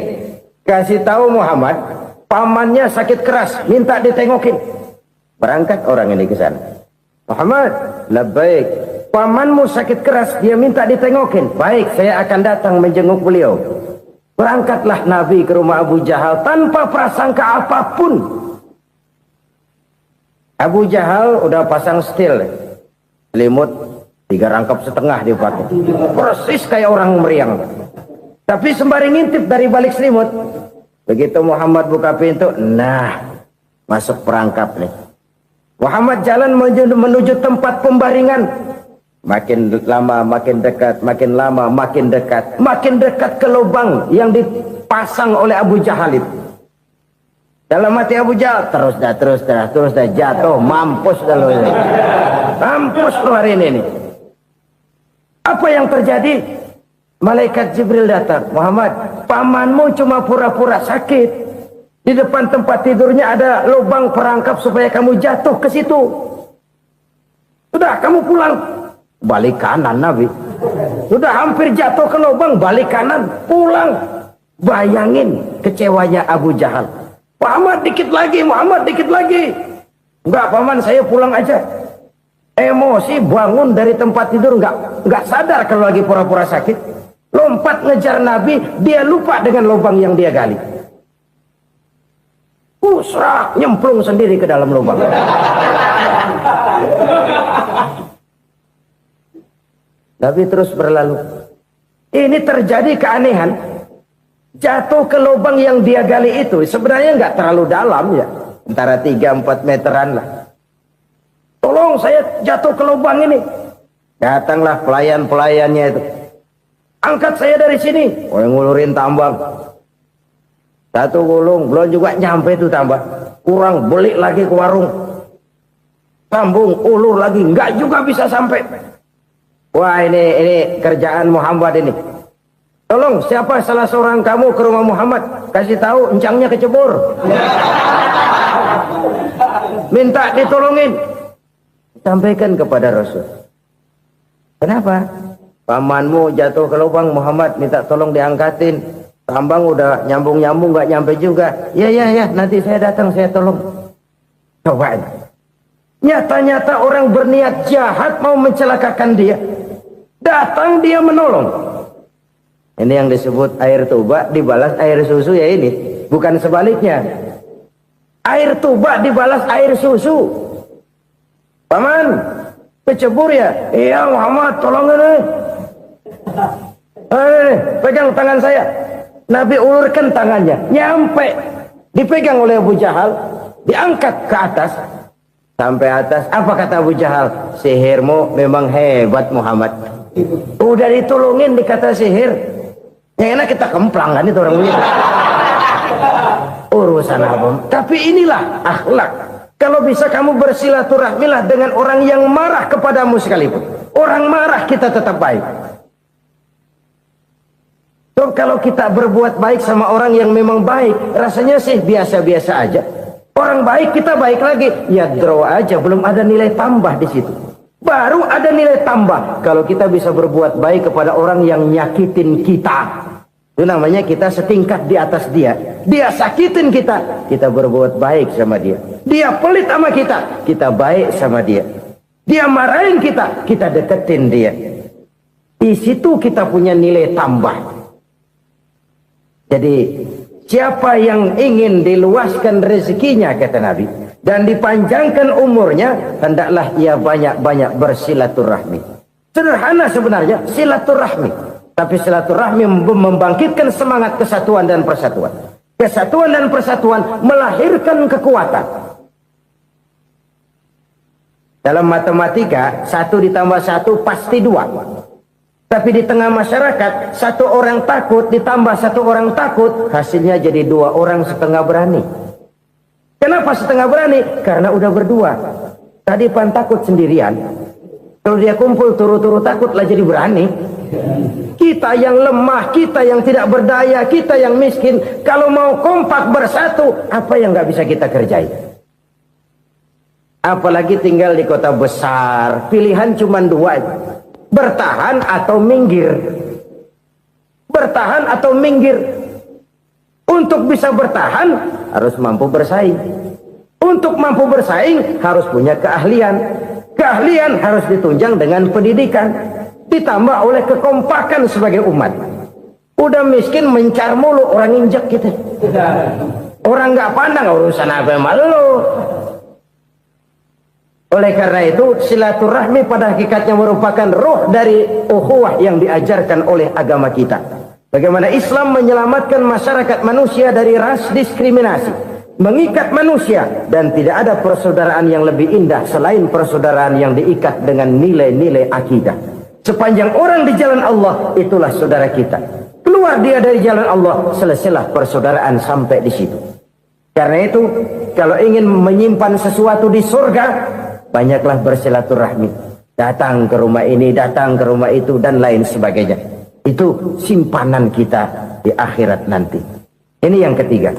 [SPEAKER 1] Kasih tahu Muhammad, pamannya sakit keras, minta ditengokin. Berangkat orang ini ke sana. Muhammad, labbaik. Pamanmu sakit keras, dia minta ditengokin. Baik, saya akan datang menjenguk beliau. Berangkatlah Nabi ke rumah Abu Jahal tanpa prasangka apapun. Abu Jahal udah pasang setil, selimut 3 rangkap setengah dia pakai, persis kayak orang meriang. Tapi sembari ngintip dari balik selimut, begitu Muhammad buka pintu, nah masuk perangkap nih. Muhammad jalan menuju tempat pembaringan. Makin lama makin dekat, makin lama makin dekat, makin dekat ke lubang yang dipasang oleh Abu Jahal itu. Dalam hati Abu Jahal, terus dah jatuh, mampus dah lo ini. Mampus lo hari ini. Apa yang terjadi? Malaikat Jibril datang. Muhammad, pamanmu cuma pura-pura sakit. Di depan tempat tidurnya ada lubang perangkap supaya kamu jatuh ke situ. Sudah, kamu pulang. Balik kanan Nabi. Sudah hampir jatuh ke lubang, balik kanan, pulang. Bayangin kecewanya Abu Jahal. Muhammad dikit lagi, Muhammad dikit lagi. Enggak paman, saya pulang aja. Emosi bangun dari tempat tidur, enggak sadar kalau lagi pura-pura sakit. Lompat ngejar Nabi, dia lupa dengan lubang yang dia gali. Pusrak, nyemplung sendiri ke dalam lubang. Nabi terus berlalu. Ini terjadi keanehan. Jatuh ke lubang yang dia gali itu sebenarnya nggak terlalu dalam ya, antara 3-4 meteran lah. Tolong saya jatuh ke lubang ini. Datanglah pelayan-pelayannya itu. Angkat saya dari sini. Oh, yang ngulurin tambang. Satu gulung, belum juga nyampe itu tambah. Kurang, beli lagi ke warung. Sambung, ulur lagi, enggak juga bisa sampai. Wah ini kerjaan Muhammad ini. Tolong siapa salah seorang kamu ke rumah Muhammad, kasih tahu encangnya kecebur. Minta ditolongin. Sampaikan kepada Rasul. Kenapa? Pamanmu jatuh ke lubang, Muhammad minta tolong diangkatin. Tambang udah nyambung-nyambung nggak nyampe juga. Ya nanti saya datang saya tolong. Coba ini. Nyata-nyata orang berniat jahat mau mencelakakan dia. Datang dia menolong. Ini yang disebut air tuba dibalas air susu ya ini. Bukan sebaliknya. Air tuba dibalas air susu. Paman, kecebur ya? Iya Muhammad, tolong ini. Pegang tangan saya. Nabi ulurkan tangannya. Nyampe. Dipegang oleh Abu Jahal. Diangkat ke atas. Sampai atas. Apa kata Abu Jahal? Sihirmu memang hebat Muhammad. Udah ditolongin dikata sihir. Yang enak kita kemplang kan itu orang begitu. Urusan apa? Tapi inilah akhlak. Kalau bisa kamu bersilaturahmilah dengan orang yang marah kepadamu sekalipun. Orang marah kita tetap baik. So, kalau kita berbuat baik sama orang yang memang baik, rasanya sih biasa-biasa aja. Orang baik kita baik lagi, ya draw aja, belum ada nilai tambah di situ. Baru ada nilai tambah kalau kita bisa berbuat baik kepada orang yang nyakitin kita. Itu namanya kita setingkat di atas dia. Dia sakitin kita, kita berbuat baik sama dia. Dia pelit sama kita baik sama dia. Dia marahin kita deketin dia. Di situ kita punya nilai tambah. Jadi siapa yang ingin diluaskan rezekinya kata Nabi dan dipanjangkan umurnya, hendaklah ia banyak-banyak bersilaturahmi. Sederhana sebenarnya silaturahmi, tapi silaturahmi membangkitkan semangat kesatuan dan persatuan. Kesatuan dan persatuan melahirkan kekuatan. Dalam matematika 1 ditambah 1 pasti 2. Tapi di tengah masyarakat, 1 orang takut ditambah 1 orang takut, hasilnya jadi 2 orang setengah berani. Kenapa setengah berani? Karena udah berdua. Tadi pan takut sendirian. Kalau dia kumpul turu-turu takutlah jadi berani. Kita yang lemah, kita yang tidak berdaya, kita yang miskin, kalau mau kompak bersatu, apa yang nggak bisa kita kerjain? Apalagi tinggal di kota besar, pilihan cuma 2. Bertahan atau minggir. Bertahan atau minggir. Untuk bisa bertahan harus mampu bersaing. Untuk mampu bersaing harus punya keahlian. Keahlian harus ditunjang dengan pendidikan, ditambah oleh kekompakan sebagai umat. Udah miskin mencar mulu, orang injek kita. Orang nggak pandang urusan apa malu. Oleh karena itu silaturahmi pada hakikatnya merupakan roh dari ukhuwah yang diajarkan oleh agama kita. Bagaimana Islam menyelamatkan masyarakat manusia dari ras diskriminasi, mengikat manusia, dan tidak ada persaudaraan yang lebih indah selain persaudaraan yang diikat dengan nilai-nilai akidah. Sepanjang orang di jalan Allah, itulah saudara kita. Keluar dia dari jalan Allah, selesailah persaudaraan sampai di situ. Karena itu, kalau ingin menyimpan sesuatu di surga, banyaklah bersilaturahmi. Datang ke rumah ini, datang ke rumah itu, dan lain sebagainya. Itu simpanan kita di akhirat nanti. Ini yang ketiga.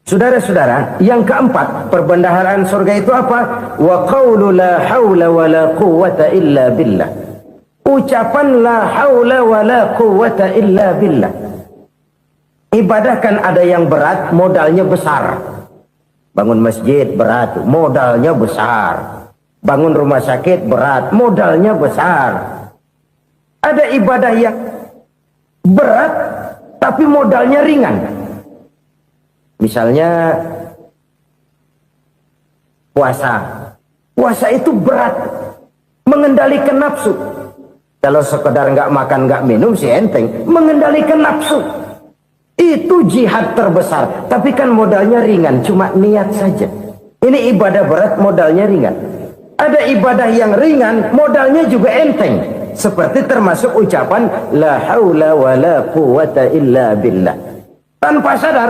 [SPEAKER 1] Saudara-saudara, yang keempat, perbendaharaan surga itu apa? Wa qawlu la hawla wa la quwwata illa billah. Ucapan la hawla wa la quwwata illa billah. Ibadah kan ada yang berat, modalnya besar. Bangun masjid berat, modalnya besar. Bangun rumah sakit berat, modalnya besar. Ada ibadah yang berat, tapi modalnya ringan. Misalnya puasa. Puasa itu berat, mengendalikan nafsu. Kalau sekedar nggak makan nggak minum sih enteng, mengendalikan nafsu. Itu jihad terbesar, tapi kan modalnya ringan, cuma niat saja. Ini ibadah berat, modalnya ringan. Ada ibadah yang ringan, modalnya juga enteng. Seperti termasuk ucapan la haula wa la quwwata illa billah. tanpa sadar.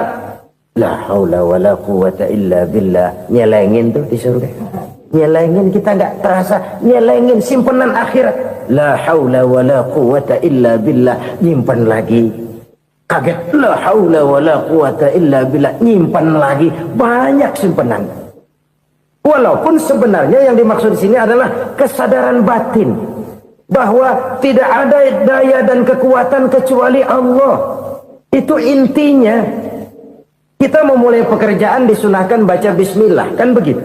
[SPEAKER 1] La haula wala quwata illa billah. Nyelengin tuh di surga. Nyelengin, kita nggak terasa. Nyelengin simpenan akhirat. La haula wala quwata illa billah. Nyimpan lagi. Kaget. La haula wala quwata illa billah. Nyimpan lagi. Banyak simpenan. Walaupun sebenarnya yang dimaksud di sini adalah kesadaran batin. Bahwa tidak ada daya dan kekuatan kecuali Allah. Itu intinya. Kita memulai pekerjaan disunahkan baca bismillah, kan begitu?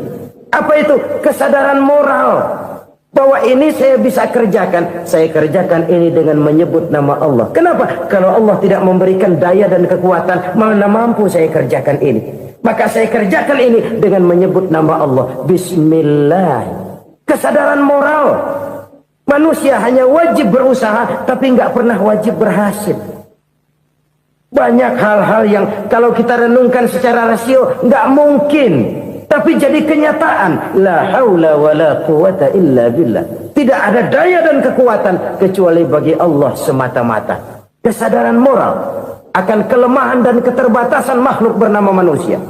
[SPEAKER 1] Apa itu? Kesadaran moral bahwa ini saya bisa kerjakan. Saya kerjakan ini dengan menyebut nama Allah. Kenapa? Kalau Allah tidak memberikan daya dan kekuatan, mana mampu saya kerjakan ini. Maka saya kerjakan ini dengan menyebut nama Allah. Bismillah. Kesadaran moral. Manusia hanya wajib berusaha, tapi nggak pernah wajib berhasil. Banyak hal-hal yang kalau kita renungkan secara rasio nggak mungkin, tapi jadi kenyataan. La haula wala quwata illa billah. Tidak ada daya dan kekuatan kecuali bagi Allah semata-mata. Kesadaran moral akan kelemahan dan keterbatasan makhluk bernama manusia.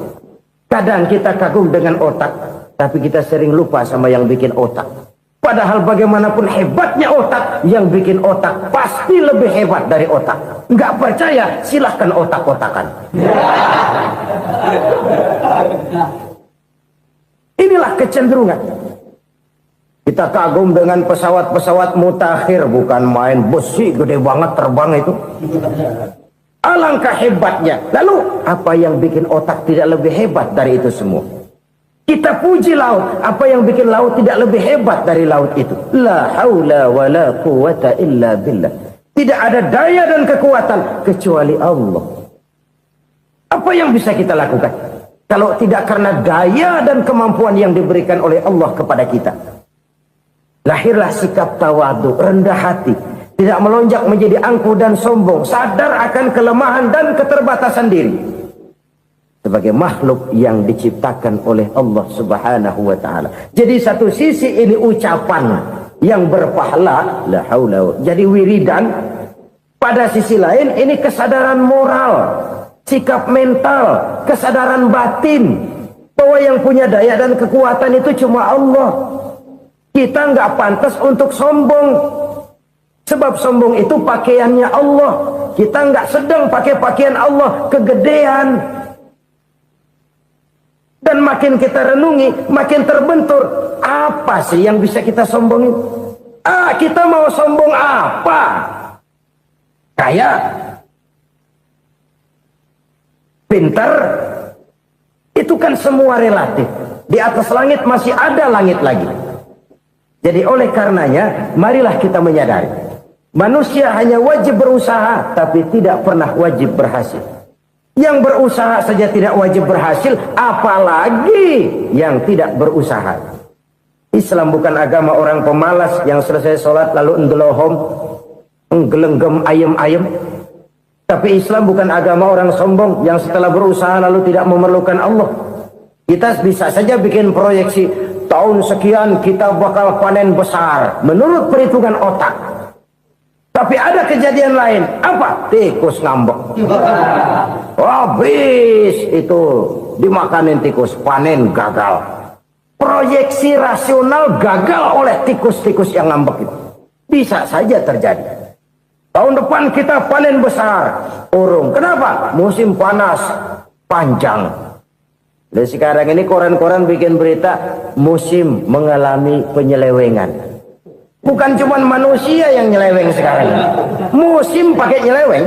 [SPEAKER 1] Kadang kita kagum dengan otak, tapi kita sering lupa sama yang bikin otak. Padahal bagaimanapun hebatnya otak, yang bikin otak pasti lebih hebat dari otak. Nggak percaya, silahkan otak-otakan. Inilah kecenderungan. Kita kagum dengan pesawat-pesawat mutakhir, bukan main besi gede banget terbang itu. Alangkah hebatnya. Lalu apa yang bikin otak tidak lebih hebat dari itu semua? Kita puji laut. Apa yang bikin laut tidak lebih hebat dari laut itu? La haula wa la quwata illa billah. Tidak ada daya dan kekuatan kecuali Allah. Apa yang bisa kita lakukan kalau tidak karena daya dan kemampuan yang diberikan oleh Allah kepada kita? Lahirlah sikap tawadu, rendah hati, tidak melonjak menjadi angkuh dan sombong, sadar akan kelemahan dan keterbatasan diri. Sebagai makhluk yang diciptakan oleh Allah Subhanahu wa ta'ala. Jadi satu sisi ini ucapan yang berpahala, la haula, jadi wiridan. Pada sisi lain ini kesadaran moral, sikap mental, kesadaran batin bahwa yang punya daya dan kekuatan itu cuma Allah. Kita nggak pantas untuk sombong, sebab sombong itu pakaiannya Allah. Kita nggak sedang pakai pakaian Allah, kegedean. Dan makin kita renungi, makin terbentur. Apa sih yang bisa kita sombongin? Kita mau sombong apa? Kaya? Pintar? Itu kan semua relatif. Di atas langit masih ada langit lagi. Jadi oleh karenanya, marilah kita menyadari. Manusia hanya wajib berusaha, tapi tidak pernah wajib berhasil. Yang berusaha saja tidak wajib berhasil, apalagi yang tidak berusaha. Islam bukan agama orang pemalas yang selesai sholat lalu endelohom, nggelenggem ayem-ayem. Tapi Islam bukan agama orang sombong yang setelah berusaha lalu tidak memerlukan Allah. Kita bisa saja bikin proyeksi, tahun sekian kita bakal panen besar menurut perhitungan otak. Tapi ada kejadian lain. Apa? Tikus ngambek. Habis itu dimakanin tikus, panen gagal. Proyeksi rasional gagal oleh tikus-tikus yang ngambek itu. Bisa saja terjadi. Tahun depan kita panen besar. Urung. Kenapa? Musim panas panjang. Dan sekarang ini koran-koran bikin berita musim mengalami penyelewengan. Bukan cuma manusia yang nyeleweng sekarang. Musim pakai nyeleweng.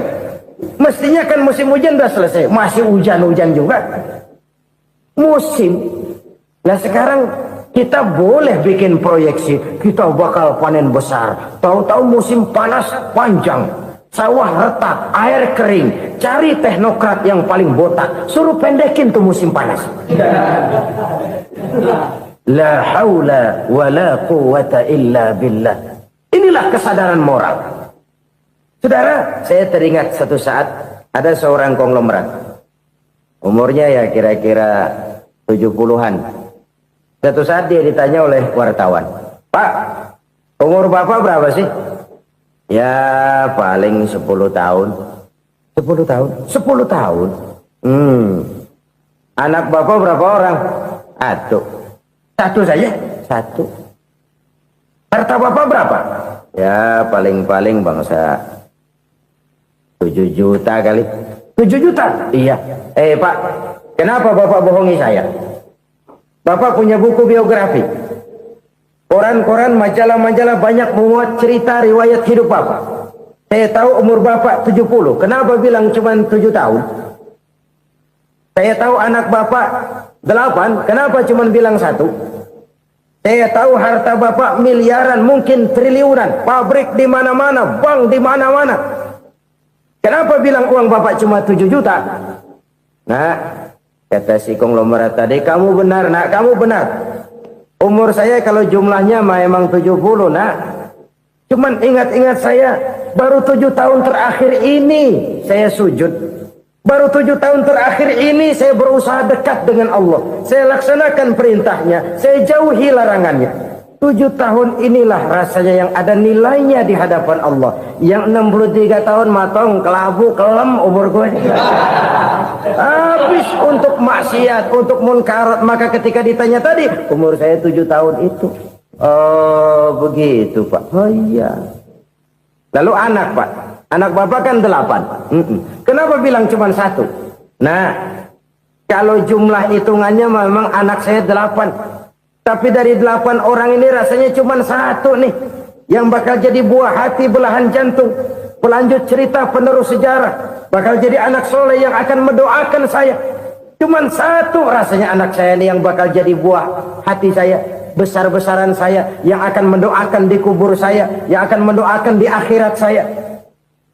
[SPEAKER 1] Mestinya kan musim hujan udah selesai. Masih hujan-hujan juga. Musim. Nah sekarang kita boleh bikin proyeksi. Kita bakal panen besar. Tahu-tahu musim panas panjang. Sawah retak, air kering. Cari teknokrat yang paling botak. Suruh pendekin tuh musim panas. La haula wa la quwata illa billah. Inilah kesadaran moral. Saudara, saya teringat satu saat ada seorang konglomerat. Umurnya ya kira-kira 70-an. Satu saat dia ditanya oleh wartawan, "Pak, umur Bapak berapa sih?" "Ya paling 10 tahun." 10 tahun. 10 tahun. Anak bapak berapa orang? Satu saja. Satu. Harta bapak berapa? Ya paling-paling bangsa 7 juta kali. 7 juta? Iya. Pak, kenapa bapak bohongi saya? Bapak punya buku biografi. Koran-koran, majalah-majalah banyak memuat cerita riwayat hidup bapak. Saya tahu umur bapak 70. Kenapa bilang cuma 7 tahun? Saya tahu anak bapak 8. Kenapa cuma bilang 1? Saya tahu harta bapak miliaran, mungkin triliunan. Pabrik di mana-mana, bank di mana-mana. Kenapa bilang uang bapak cuma 7 juta? Nah, kata si konglomerat tadi, kamu benar nak, kamu benar. Umur saya kalau jumlahnya memang 70 nak. Cuman ingat-ingat saya, baru 7 tahun terakhir ini saya sujud. Baru 7 tahun terakhir ini saya berusaha dekat dengan Allah. Saya laksanakan perintahnya, saya jauhi larangannya. 7 tahun inilah rasanya yang ada nilainya di hadapan Allah. Yang 63 tahun matong, kelabu, kelem umur gue. Habis untuk maksiat, untuk munkarat. Maka ketika ditanya tadi, umur saya 7 tahun itu. Oh begitu Pak. Oh iya. Lalu anak Pak. Anak bapak kan 8. Kenapa bilang cuma 1? Nah, kalau jumlah hitungannya memang anak saya 8. Tapi dari 8 orang ini rasanya cuma 1 nih. Yang bakal jadi buah hati, belahan jantung. Pelanjut cerita, penerus sejarah. Bakal jadi anak soleh yang akan mendoakan saya. Cuma 1 rasanya anak saya ini yang bakal jadi buah hati saya. Besar-besaran saya. Yang akan mendoakan di kubur saya. Yang akan mendoakan di akhirat saya.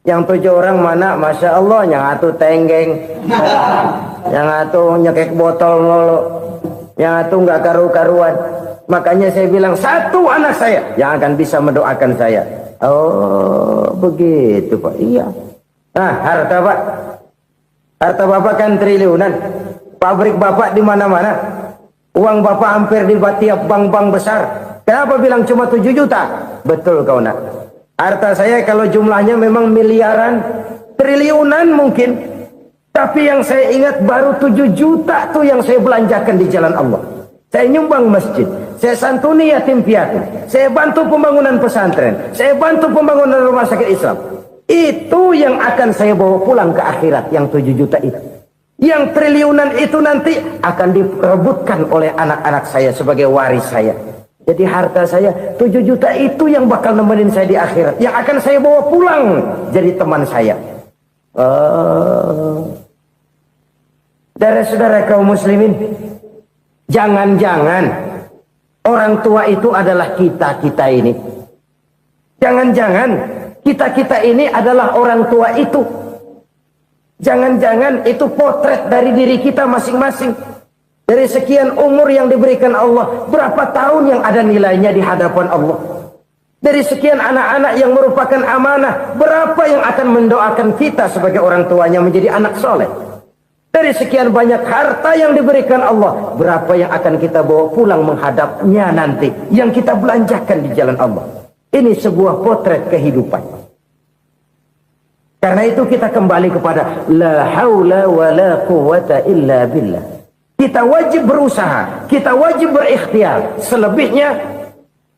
[SPEAKER 1] Yang 7 orang mana? Masya Allah, yang atu tenggeng, yang atu nyekek botol mulu, yang atu nggak karu-karuan. Makanya saya bilang 1 anak saya yang akan bisa mendoakan saya. Oh begitu Pak. Iya. Nah harta Pak, harta bapak kan triliunan. Pabrik bapak di mana-mana. Uang bapak hampir di tiap bank-bank besar. Kenapa bilang cuma 7 juta? Betul kau nak. Harta saya kalau jumlahnya memang miliaran, triliunan mungkin. Tapi yang saya ingat baru 7 juta tuh yang saya belanjakan di jalan Allah. Saya nyumbang masjid, saya santuni yatim piatu, saya bantu pembangunan pesantren, saya bantu pembangunan rumah sakit Islam. Itu yang akan saya bawa pulang ke akhirat, yang 7 juta itu. Yang triliunan itu nanti akan diperebutkan oleh anak-anak saya sebagai waris saya. Jadi harta saya 7 juta itu yang bakal nemenin saya di akhirat. Yang akan saya bawa pulang jadi teman saya. Saudara-saudara kaum muslimin, jangan-jangan orang tua itu adalah kita-kita ini. Jangan-jangan kita-kita ini adalah orang tua itu. Jangan-jangan itu potret dari diri kita masing-masing. Dari sekian umur yang diberikan Allah, berapa tahun yang ada nilainya di hadapan Allah? Dari sekian anak-anak yang merupakan amanah, berapa yang akan mendoakan kita sebagai orang tuanya menjadi anak soleh? Dari sekian banyak harta yang diberikan Allah, berapa yang akan kita bawa pulang menghadapnya nanti, yang kita belanjakan di jalan Allah? Ini sebuah potret kehidupan. Karena itu kita kembali kepada la haula wa la quwwata illa billah. Kita wajib berusaha, kita wajib berikhtiar. Selebihnya,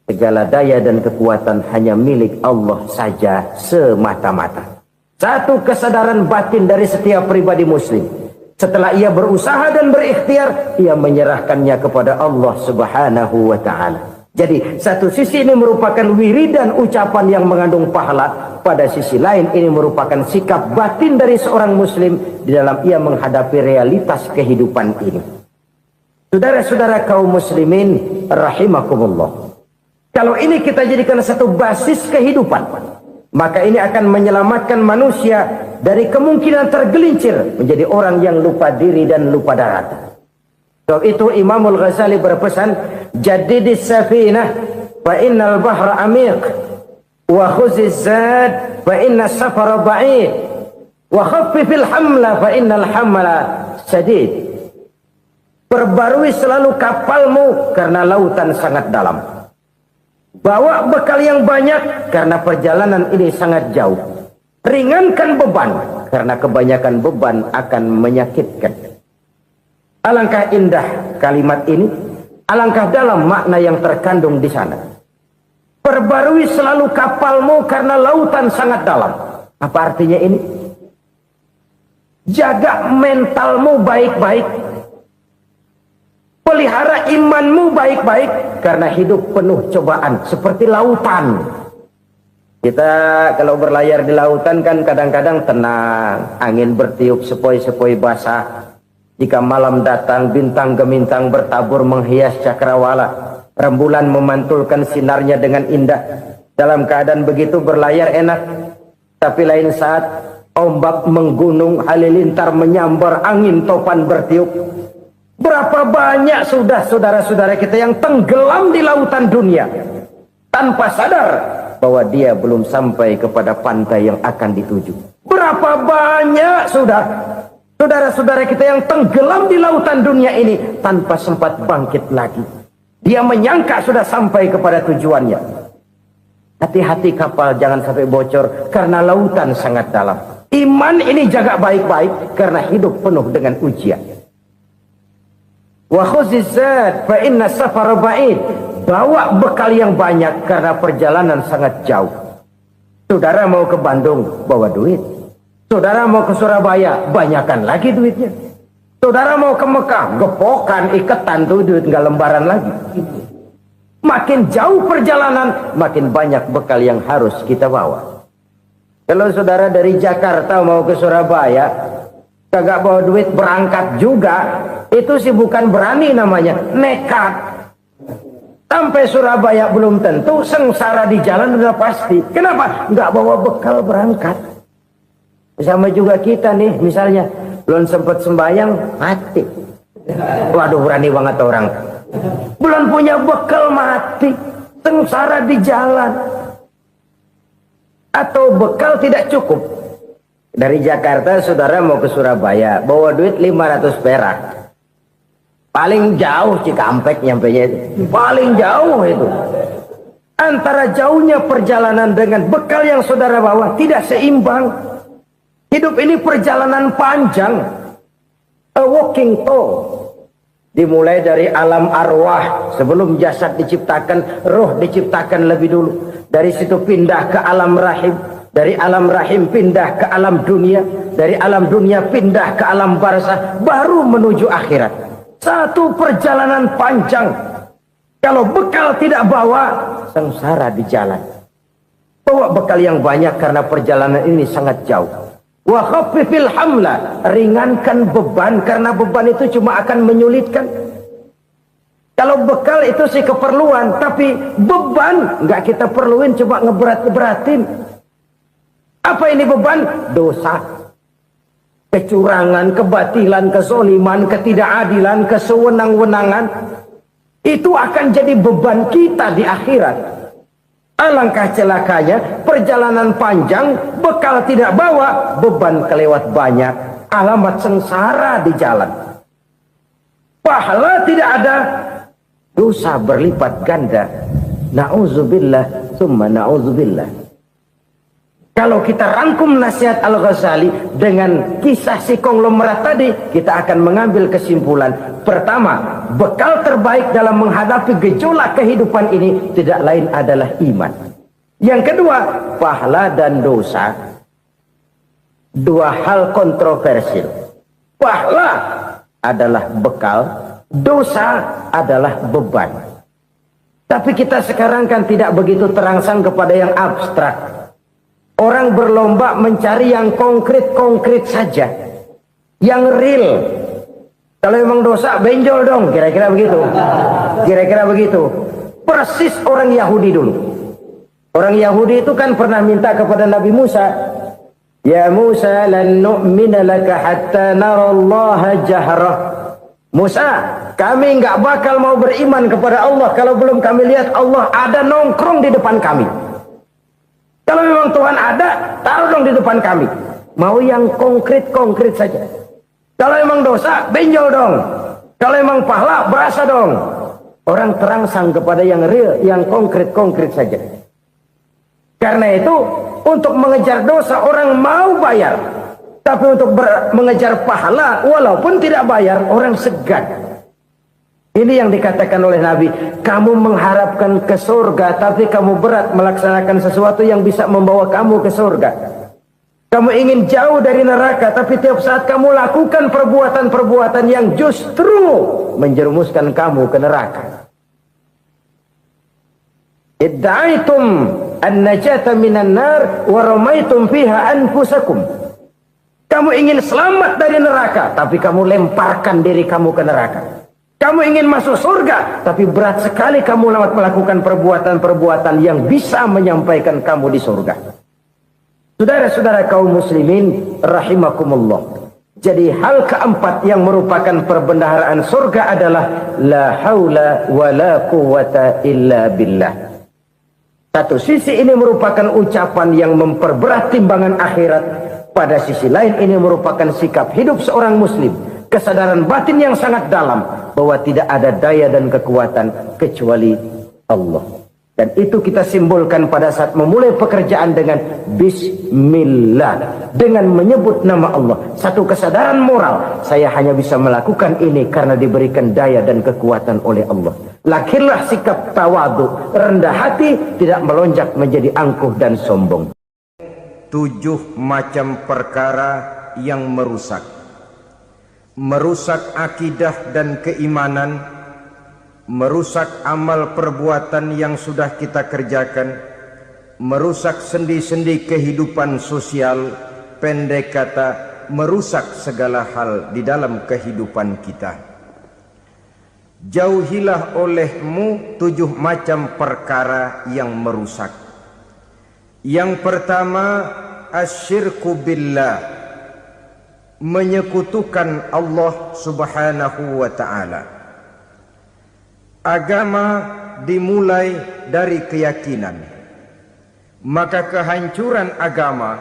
[SPEAKER 1] segala daya dan kekuatan hanya milik Allah saja semata-mata. Satu kesadaran batin dari setiap pribadi muslim. Setelah ia berusaha dan berikhtiar, ia menyerahkannya kepada Allah Subhanahu wa ta'ala. Jadi, satu sisi ini merupakan wiridan ucapan yang mengandung pahala. Pada sisi lain, ini merupakan sikap batin dari seorang muslim di dalam ia menghadapi realitas kehidupan ini. Saudara-saudara kaum muslimin rahimakumullah. Kalau ini kita jadikan satu basis kehidupan, maka ini akan menyelamatkan manusia dari kemungkinan tergelincir menjadi orang yang lupa diri dan lupa darat. Sebab itu Imamul Ghazali berpesan, jadidis safinah fa innal bahra amiq wa khuziz zad fa inna safara ba'id wa khaffifil hamla fa innal hamla sadid. Perbarui selalu kapalmu karena lautan sangat dalam. Bawa bekal yang banyak karena perjalanan ini sangat jauh. Ringankan beban, karena kebanyakan beban akan menyakitkan. Alangkah indah kalimat ini, alangkah dalam makna yang terkandung di sana. Perbarui selalu kapalmu karena lautan sangat dalam. Apa artinya ini? Jaga mentalmu baik-baik. Pelihara imanmu baik-baik, karena hidup penuh cobaan seperti lautan. Kita kalau berlayar di lautan kan kadang-kadang tenang, angin bertiup sepoi-sepoi basah. Jika malam datang, bintang gemintang bertabur menghias cakrawala. Rembulan memantulkan sinarnya dengan indah. Dalam keadaan begitu berlayar enak. Tapi lain saat ombak menggunung, halilintar menyambar, angin topan bertiup. Berapa banyak sudah saudara-saudara kita yang tenggelam di lautan dunia tanpa sadar bahwa dia belum sampai kepada pantai yang akan dituju. Berapa banyak sudah saudara-saudara kita yang tenggelam di lautan dunia ini tanpa sempat bangkit lagi. Dia menyangka sudah sampai kepada tujuannya. Hati-hati kapal jangan sampai bocor karena lautan sangat dalam. Iman ini jaga baik-baik karena hidup penuh dengan ujian. Wa khuzizat fa inna safara ba'id. Bawa bekal yang banyak karena perjalanan sangat jauh. Saudara mau ke Bandung, bawa duit. Saudara mau ke Surabaya, banyakan lagi duitnya. Saudara mau ke Mekah, gepokan, iketan tuh duit nggak lembaran lagi. Makin jauh perjalanan, makin banyak bekal yang harus kita bawa. Kalau saudara dari Jakarta mau ke Surabaya, kagak bawa duit berangkat juga, itu sih bukan berani namanya, nekat. Sampai Surabaya belum tentu, sengsara di jalan udah pasti. Kenapa? Nggak bawa bekal berangkat. Sama juga kita nih, misalnya belum sempat sembahyang, mati. Waduh, berani banget orang. Belum punya bekal, mati. Sengsara di jalan. Atau bekal tidak cukup. Dari Jakarta saudara mau ke Surabaya, bawa duit 500 perak. Paling jauh Cikampek nyampenya itu. Paling jauh itu. Antara jauhnya perjalanan dengan bekal yang saudara bawa tidak seimbang. Hidup ini perjalanan panjang. A walking tour. Dimulai dari alam arwah. Sebelum jasad diciptakan, roh diciptakan lebih dulu. Dari situ pindah ke alam rahim. Dari alam rahim pindah ke alam dunia. Dari alam dunia pindah ke alam barzah. Baru menuju akhirat. Satu perjalanan panjang. Kalau bekal tidak bawa, sengsara di jalan. Bawa bekal yang banyak karena perjalanan ini sangat jauh. Wa khaffifil hamla, ringankan beban karena beban itu cuma akan menyulitkan. Kalau bekal itu sih keperluan, tapi beban nggak kita perluin, cuma ngeberat-beratin. Apa ini beban? Dosa, kecurangan, kebatilan, kezoliman, ketidakadilan, kesewenang-wenangan. Itu akan jadi beban kita di akhirat. Alangkah celakanya, perjalanan panjang, bekal tidak bawa, beban kelewat banyak, alamat sengsara di jalan. Pahala tidak ada, dosa berlipat ganda. Na'udzubillah, summa na'udzubillah. Kalau kita rangkum nasihat Al-Ghazali dengan kisah si konglomerat tadi, kita akan mengambil kesimpulan. Pertama, bekal terbaik dalam menghadapi gejolak kehidupan ini tidak lain adalah iman. Yang kedua, pahala dan dosa. Dua hal kontroversial. Pahala adalah bekal, dosa adalah beban. Tapi kita sekarang kan tidak begitu terangsang kepada yang abstrak. Orang berlomba mencari yang konkret-konkret saja. Yang real. Kalau memang dosa, benjol dong. Kira-kira begitu. Kira-kira begitu. Persis orang Yahudi dulu. Orang Yahudi itu kan pernah minta kepada Nabi Musa. Ya Musa, lan nu'mina laka hatta narallaha jahrah. Musa, kami nggak bakal mau beriman kepada Allah kalau belum kami lihat Allah ada nongkrong di depan kami. Kalau memang Tuhan ada, taruh dong di depan kami. Mau yang konkret-konkret saja. Kalau memang dosa, benjol dong. Kalau memang pahala, berasa dong. Orang terangsang kepada yang real, yang konkret-konkret saja. Karena itu untuk mengejar dosa orang mau bayar, tapi untuk mengejar pahala walaupun tidak bayar orang segan. Ini yang dikatakan oleh Nabi, kamu mengharapkan ke surga tapi kamu berat melaksanakan sesuatu yang bisa membawa kamu ke surga. Kamu ingin jauh dari neraka tapi tiap saat kamu lakukan perbuatan-perbuatan yang justru menjerumuskan kamu ke neraka. Idda'aitum an-najata minan nar wa ramaitum fiha anfusakum. Kamu ingin selamat dari neraka tapi kamu lemparkan diri kamu ke neraka. Kamu ingin masuk surga tapi berat sekali kamu melakukan perbuatan-perbuatan yang bisa menyampaikan kamu di surga. Saudara-saudara kaum muslimin rahimakumullah. Jadi hal keempat yang merupakan perbendaharaan surga adalah la haula wa la quwwata illa billah. Satu sisi ini merupakan ucapan yang memperberat timbangan akhirat. Pada sisi lain ini merupakan sikap hidup seorang muslim. Kesadaran batin yang sangat dalam bahwa tidak ada daya dan kekuatan kecuali Allah. Dan itu kita simbolkan pada saat memulai pekerjaan dengan Bismillah. Dengan menyebut nama Allah. Satu kesadaran moral. Saya hanya bisa melakukan ini karena diberikan daya dan kekuatan oleh Allah. Lahirlah sikap tawadu, rendah hati, tidak melonjak menjadi angkuh dan sombong. 7 macam perkara yang merusak. Merusak akidah dan keimanan, merusak amal perbuatan yang sudah kita kerjakan, merusak sendi-sendi kehidupan sosial, pendek kata, merusak segala hal di dalam kehidupan kita. Jauhilah olehmu 7 macam perkara yang merusak. Yang pertama, asyirku billah, menyekutukan Allah subhanahu wa ta'ala. Agama dimulai dari keyakinan, maka kehancuran agama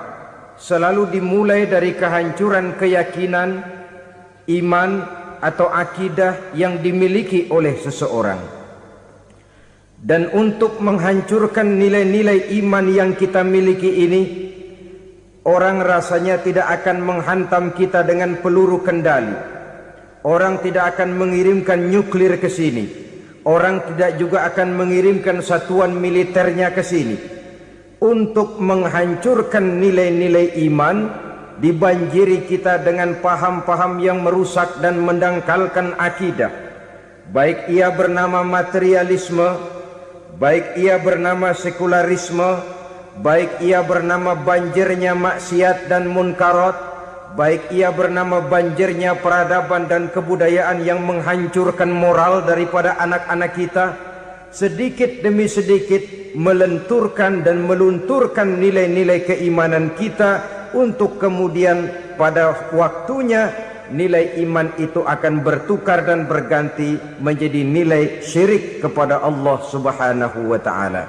[SPEAKER 1] selalu dimulai dari kehancuran keyakinan, iman atau akidah yang dimiliki oleh seseorang. Dan untuk menghancurkan nilai-nilai iman yang kita miliki ini, orang rasanya tidak akan menghantam kita dengan peluru kendali. Orang tidak akan mengirimkan nuklir ke sini. Orang tidak juga akan mengirimkan satuan militernya ke sini. Untuk menghancurkan nilai-nilai iman, dibanjiri kita dengan paham-paham yang merusak dan mendangkalkan akidah. Baik ia bernama materialisme, baik ia bernama sekularisme, baik ia bernama banjirnya maksiat dan munkarat, baik ia bernama banjirnya peradaban dan kebudayaan yang menghancurkan moral daripada anak-anak kita, sedikit demi sedikit melenturkan dan melunturkan nilai-nilai keimanan kita, untuk kemudian pada waktunya nilai iman itu akan bertukar dan berganti menjadi nilai syirik kepada Allah subhanahu wa ta'ala.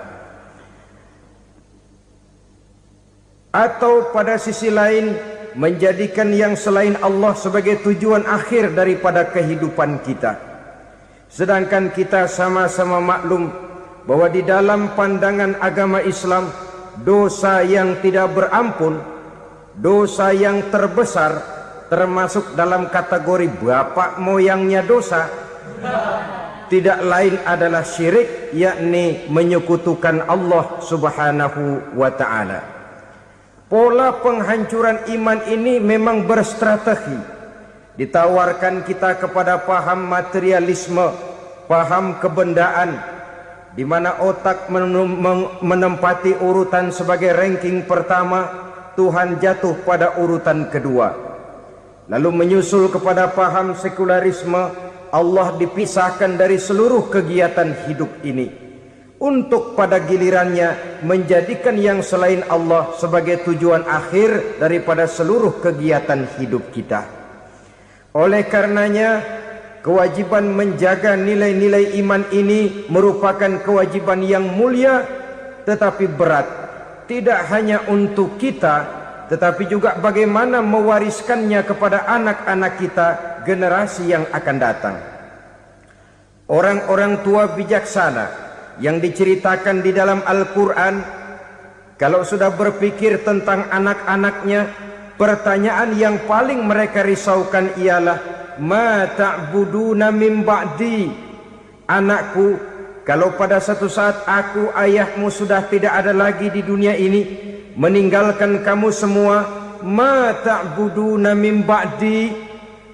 [SPEAKER 1] Atau pada sisi lain, menjadikan yang selain Allah sebagai tujuan akhir daripada kehidupan kita. Sedangkan kita sama-sama maklum bahwa di dalam pandangan agama Islam, dosa yang tidak berampun, dosa yang terbesar, termasuk dalam kategori bapak moyangnya dosa, tidak lain adalah syirik, yakni menyekutukan Allah subhanahu wa ta'ala. Pola penghancuran iman ini memang berstrategi. Ditawarkan kita kepada paham materialisme, paham kebendaan, di mana otak menempati urutan sebagai ranking pertama, Tuhan jatuh pada urutan kedua. Lalu menyusul kepada paham sekularisme, Allah dipisahkan dari seluruh kegiatan hidup ini, untuk pada gilirannya menjadikan yang selain Allah sebagai tujuan akhir daripada seluruh kegiatan hidup kita. Oleh karenanya, kewajiban menjaga nilai-nilai iman ini merupakan kewajiban yang mulia tetapi berat. Tidak hanya untuk kita, tetapi juga bagaimana mewariskannya kepada anak-anak kita, generasi yang akan datang. Orang-orang tua bijaksana yang diceritakan di dalam Al-Quran, Kalau sudah berpikir tentang anak-anaknya, pertanyaan yang paling mereka risaukan ialah, ma ta'buduna min ba'di? Anakku, kalau pada satu saat aku, ayahmu sudah tidak ada lagi di dunia ini, meninggalkan kamu semua, ma ta'buduna min ba'di?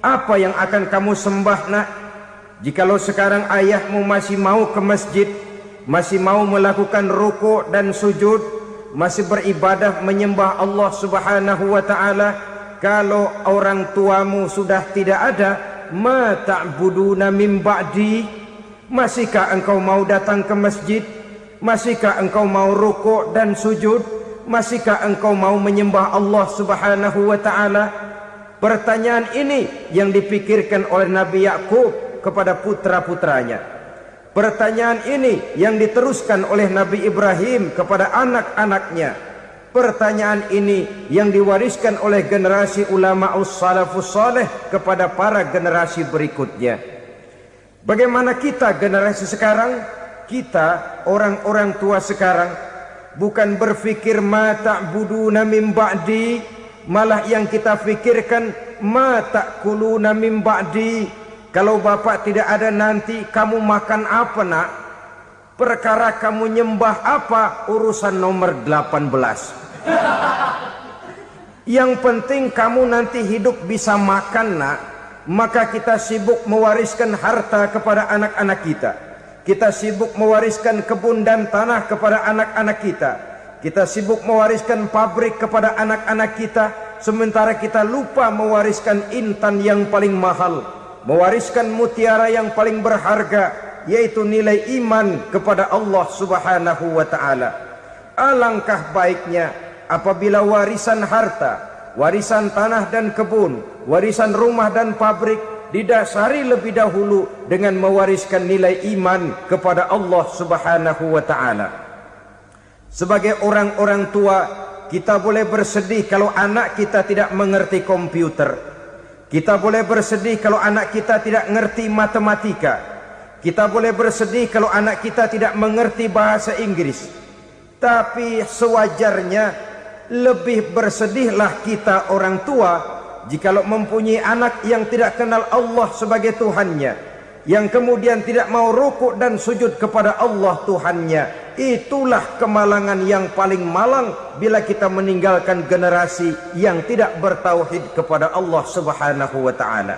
[SPEAKER 1] Apa yang akan kamu sembah, nak? Jikalau sekarang ayahmu masih mau ke masjid, masih mau melakukan rukuk dan sujud, masih beribadah menyembah Allah Subhanahu wa ta'ala, kalau orang tuamu sudah tidak ada, ma ta'buduna min ba'di? Masihkah engkau mau datang ke masjid? Masihkah engkau mau rukuk dan sujud? Masihkah engkau mau menyembah Allah Subhanahu wa ta'ala? Pertanyaan ini yang dipikirkan oleh Nabi Yakub kepada putra-putranya. Pertanyaan ini yang diteruskan oleh Nabi Ibrahim kepada anak-anaknya. Pertanyaan ini yang diwariskan oleh generasi ulama salafus saleh kepada para generasi berikutnya. Bagaimana kita generasi sekarang? Kita orang-orang tua sekarang bukan berfikir ma ta'buduna min ba'di, malah yang kita fikirkan ma ta'kuluna min ba'di. Kalau bapak tidak ada nanti kamu makan apa, nak? Perkara kamu nyembah apa, urusan nomor 18. Yang penting kamu nanti hidup bisa makan, nak. Maka kita sibuk mewariskan harta kepada anak-anak kita. Kita sibuk mewariskan kebun dan tanah kepada anak-anak kita. Kita sibuk mewariskan pabrik kepada anak-anak kita, sementara kita lupa mewariskan intan yang paling mahal, mewariskan mutiara yang paling berharga, yaitu nilai iman kepada Allah Subhanahu wa ta'ala. Alangkah baiknya apabila warisan harta, warisan tanah dan kebun, warisan rumah dan pabrik didasari lebih dahulu dengan mewariskan nilai iman kepada Allah Subhanahu wa ta'ala. Sebagai orang-orang tua, kita boleh bersedih kalau anak kita tidak mengerti komputer. Kita boleh bersedih kalau anak kita tidak mengerti matematika. Kita boleh bersedih kalau anak kita tidak mengerti bahasa Inggris. Tapi sewajarnya lebih bersedihlah kita orang tua jikalau mempunyai anak yang tidak kenal Allah sebagai Tuhannya, yang kemudian tidak mau rukuk dan sujud kepada Allah Tuhannya. Itulah kemalangan yang paling malang bila kita meninggalkan generasi yang tidak bertauhid kepada Allah Subhanahu wa ta'ala.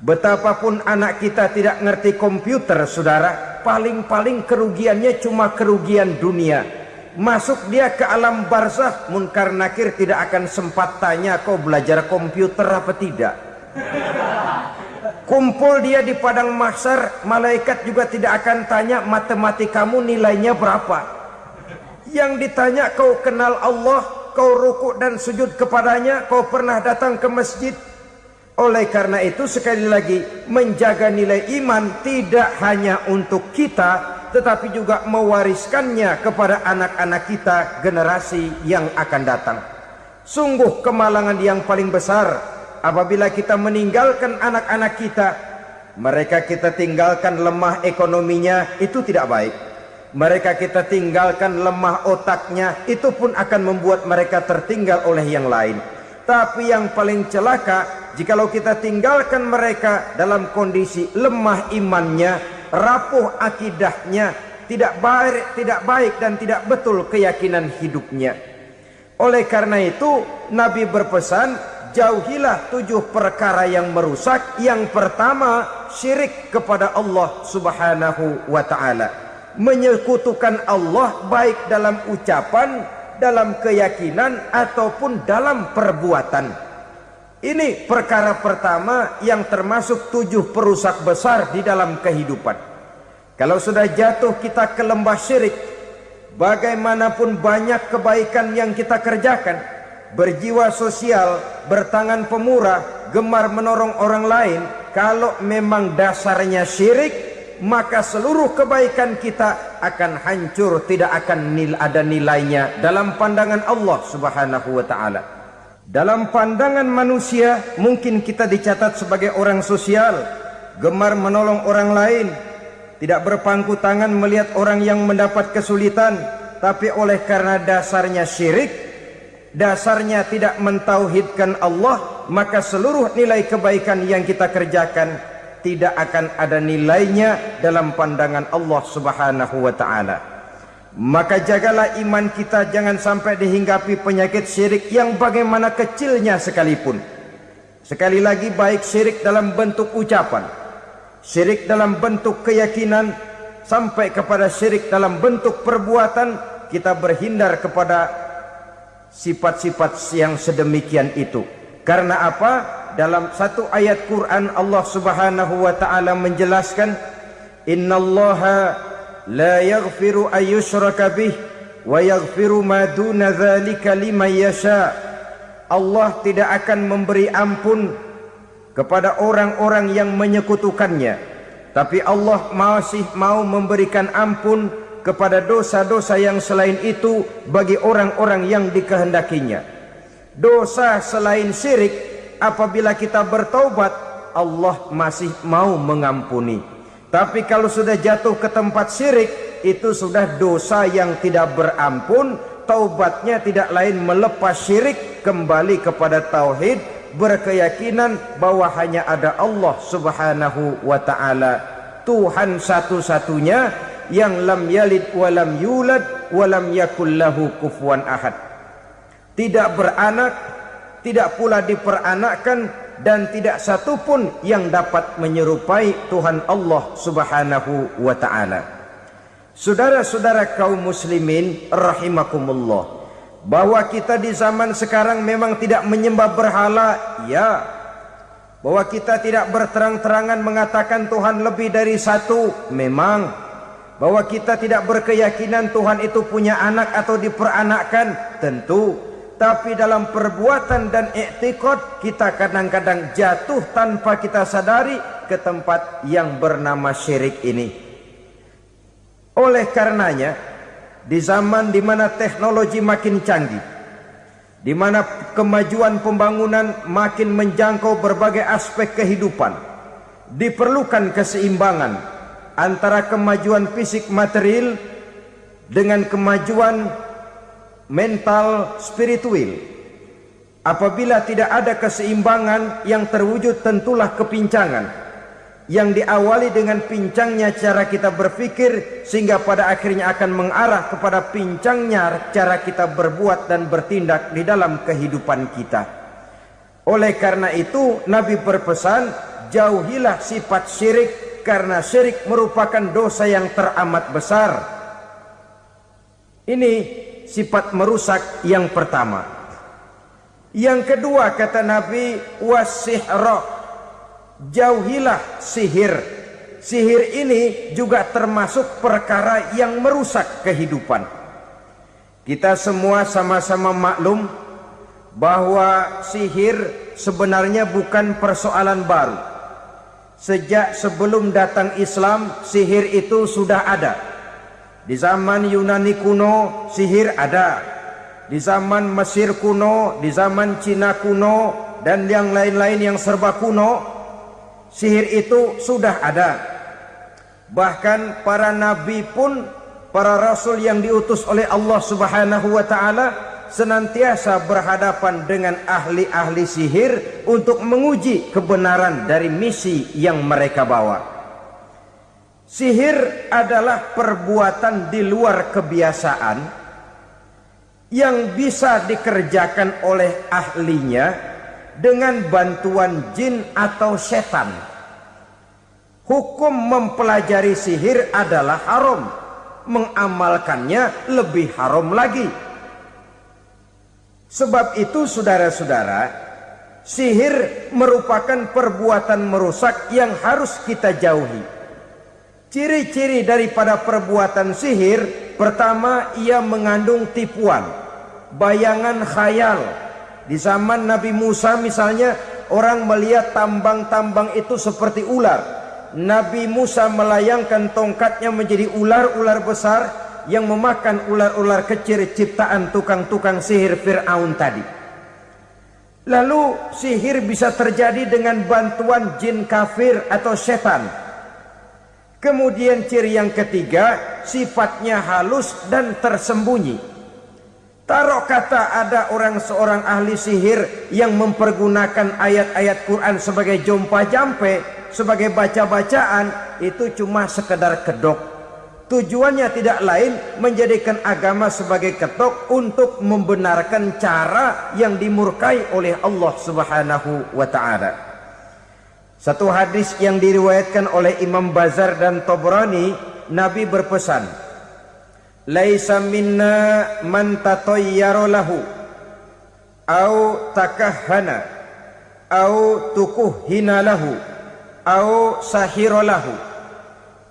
[SPEAKER 1] Betapapun anak kita tidak ngerti komputer, saudara, paling-paling kerugiannya cuma kerugian dunia. Masuk dia ke alam barzakh, munkar nakir tidak akan sempat tanya kau belajar komputer apa tidak. Kumpul dia di padang mahsyar, malaikat juga tidak akan tanya matematikamu nilainya berapa. Yang ditanya, kau kenal Allah, kau rukuk dan sujud kepadanya, kau pernah datang ke masjid. Oleh karena itu sekali lagi, menjaga nilai iman tidak hanya untuk kita, tetapi juga mewariskannya kepada anak-anak kita, generasi yang akan datang. Sungguh kemalangan yang paling besar apabila kita meninggalkan anak-anak kita, mereka kita tinggalkan lemah ekonominya, itu tidak baik. Mereka kita tinggalkan lemah otaknya, itu pun akan membuat mereka tertinggal oleh yang lain. Tapi yang paling celaka, jikalau kita tinggalkan mereka dalam kondisi lemah imannya, rapuh akidahnya, tidak baik dan tidak betul keyakinan hidupnya. Oleh karena itu Nabi berpesan, jauhilah 7 perkara yang merusak. Yang pertama, syirik kepada Allah Subhanahu wa ta'ala. Menyekutukan Allah baik dalam ucapan, dalam keyakinan, ataupun dalam perbuatan. Ini perkara pertama yang termasuk 7 perusak besar di dalam kehidupan. Kalau sudah jatuh kita ke lembah syirik, bagaimanapun banyak kebaikan yang kita kerjakan, berjiwa sosial, bertangan pemurah, gemar menolong orang lain, kalau memang dasarnya syirik, maka seluruh kebaikan kita akan hancur, tidak akan ada nilainya dalam pandangan Allah Subhanahu wa ta'ala. Dalam pandangan manusia, mungkin kita dicatat sebagai orang sosial, gemar menolong orang lain, tidak berpangku tangan melihat orang yang mendapat kesulitan, tapi oleh karena dasarnya syirik, dasarnya tidak mentauhidkan Allah, maka seluruh nilai kebaikan yang kita kerjakan tidak akan ada nilainya dalam pandangan Allah Subhanahu wa ta'ala. Maka jagalah iman kita jangan sampai dihinggapi penyakit syirik yang bagaimana kecilnya sekalipun. Sekali lagi, baik syirik dalam bentuk ucapan, syirik dalam bentuk keyakinan, sampai kepada syirik dalam bentuk perbuatan, kita berhindar kepada sifat-sifat yang sedemikian itu. Karena apa? Dalam satu ayat Quran Allah Subhanahu wa ta'ala menjelaskan, innallaha la yaghfiru ayyushraka bih wa yaghfiru ma duna dzalika liman yasha. Allah tidak akan memberi ampun kepada orang-orang yang menyekutukannya, tapi Allah masih mau memberikan ampun kepada dosa-dosa yang selain itu bagi orang-orang yang dikehendakinya. Dosa selain syirik, apabila kita bertaubat, Allah masih mau mengampuni. Tapi kalau sudah jatuh ke tempat syirik, itu sudah dosa yang tidak berampun. Taubatnya tidak lain melepas syirik, kembali kepada tauhid, berkeyakinan bahwa hanya ada Allah Subhanahu wa ta'ala, Tuhan satu-satunya yang lam yalid walam yulad walam yakul lahu kufuwan ahad. Tidak beranak, tidak pula diperanakkan, dan tidak satupun yang dapat menyerupai Tuhan Allah Subhanahu wa ta'ala. Saudara-saudara kaum muslimin rahimakumullah, bahwa kita di zaman sekarang memang tidak menyembah berhala, ya. Bahwa kita tidak berterang-terangan mengatakan Tuhan lebih dari satu, memang. Bahwa kita tidak berkeyakinan Tuhan itu punya anak atau diperanakkan, tentu. Tapi dalam perbuatan dan i'tiqad, kita kadang-kadang jatuh tanpa kita sadari ke tempat yang bernama syirik ini. Oleh karenanya, di zaman di mana teknologi makin canggih, di mana kemajuan pembangunan makin menjangkau berbagai aspek kehidupan, diperlukan keseimbangan antara kemajuan fisik material dengan kemajuan mental spiritual. Apabila tidak ada keseimbangan, yang terwujud tentulah kepincangan, yang diawali dengan pincangnya cara kita berpikir, sehingga pada akhirnya akan mengarah kepada pincangnya cara kita berbuat dan bertindak di dalam kehidupan kita. Oleh karena itu Nabi berpesan, jauhilah sifat syirik, karena syirik merupakan dosa yang teramat besar. Ini sifat merusak yang pertama. Yang kedua, kata Nabi, wasihra, jauhilah sihir. Sihir ini juga termasuk perkara yang merusak kehidupan. Kita semua sama-sama maklum bahwa sihir sebenarnya bukan persoalan baru. Sejak sebelum datang Islam, sihir itu sudah ada. Di zaman Yunani kuno, sihir ada. Di zaman Mesir kuno, di zaman Cina kuno, dan yang lain-lain yang serba kuno, sihir itu sudah ada. Bahkan para nabi pun, para rasul yang diutus oleh Allah Subhanahu wa ta'ala, senantiasa berhadapan dengan ahli-ahli sihir untuk menguji kebenaran dari misi yang mereka bawa. Sihir adalah perbuatan di luar kebiasaan yang bisa dikerjakan oleh ahlinya dengan bantuan jin atau setan. Hukum mempelajari sihir adalah haram, mengamalkannya lebih haram lagi. Sebab itu saudara-saudara, sihir merupakan perbuatan merusak yang harus kita jauhi. Ciri-ciri daripada perbuatan sihir, pertama, ia mengandung tipuan, bayangan khayal. Di zaman Nabi Musa misalnya, orang melihat tambang-tambang itu seperti ular. Nabi Musa melayangkan tongkatnya menjadi ular-ular besar yang memakan ular-ular kecil ciptaan tukang-tukang sihir Fir'aun tadi. Lalu sihir bisa terjadi dengan bantuan jin kafir atau setan. Kemudian ciri yang ketiga, sifatnya halus dan tersembunyi. Taruh kata ada seorang ahli sihir yang mempergunakan ayat-ayat Quran sebagai jompa-jampe, sebagai baca-bacaan, itu cuma sekedar kedok. Tujuannya tidak lain menjadikan agama sebagai ketok untuk membenarkan cara yang dimurkai oleh Allah Subhanahu wa ta'ala. Satu hadis yang diriwayatkan oleh Imam Bazar dan Tabrani, Nabi berpesan, "Laisa minna man tatayyara lahu au takahhana au tukuhhina lahu au sahira lahu."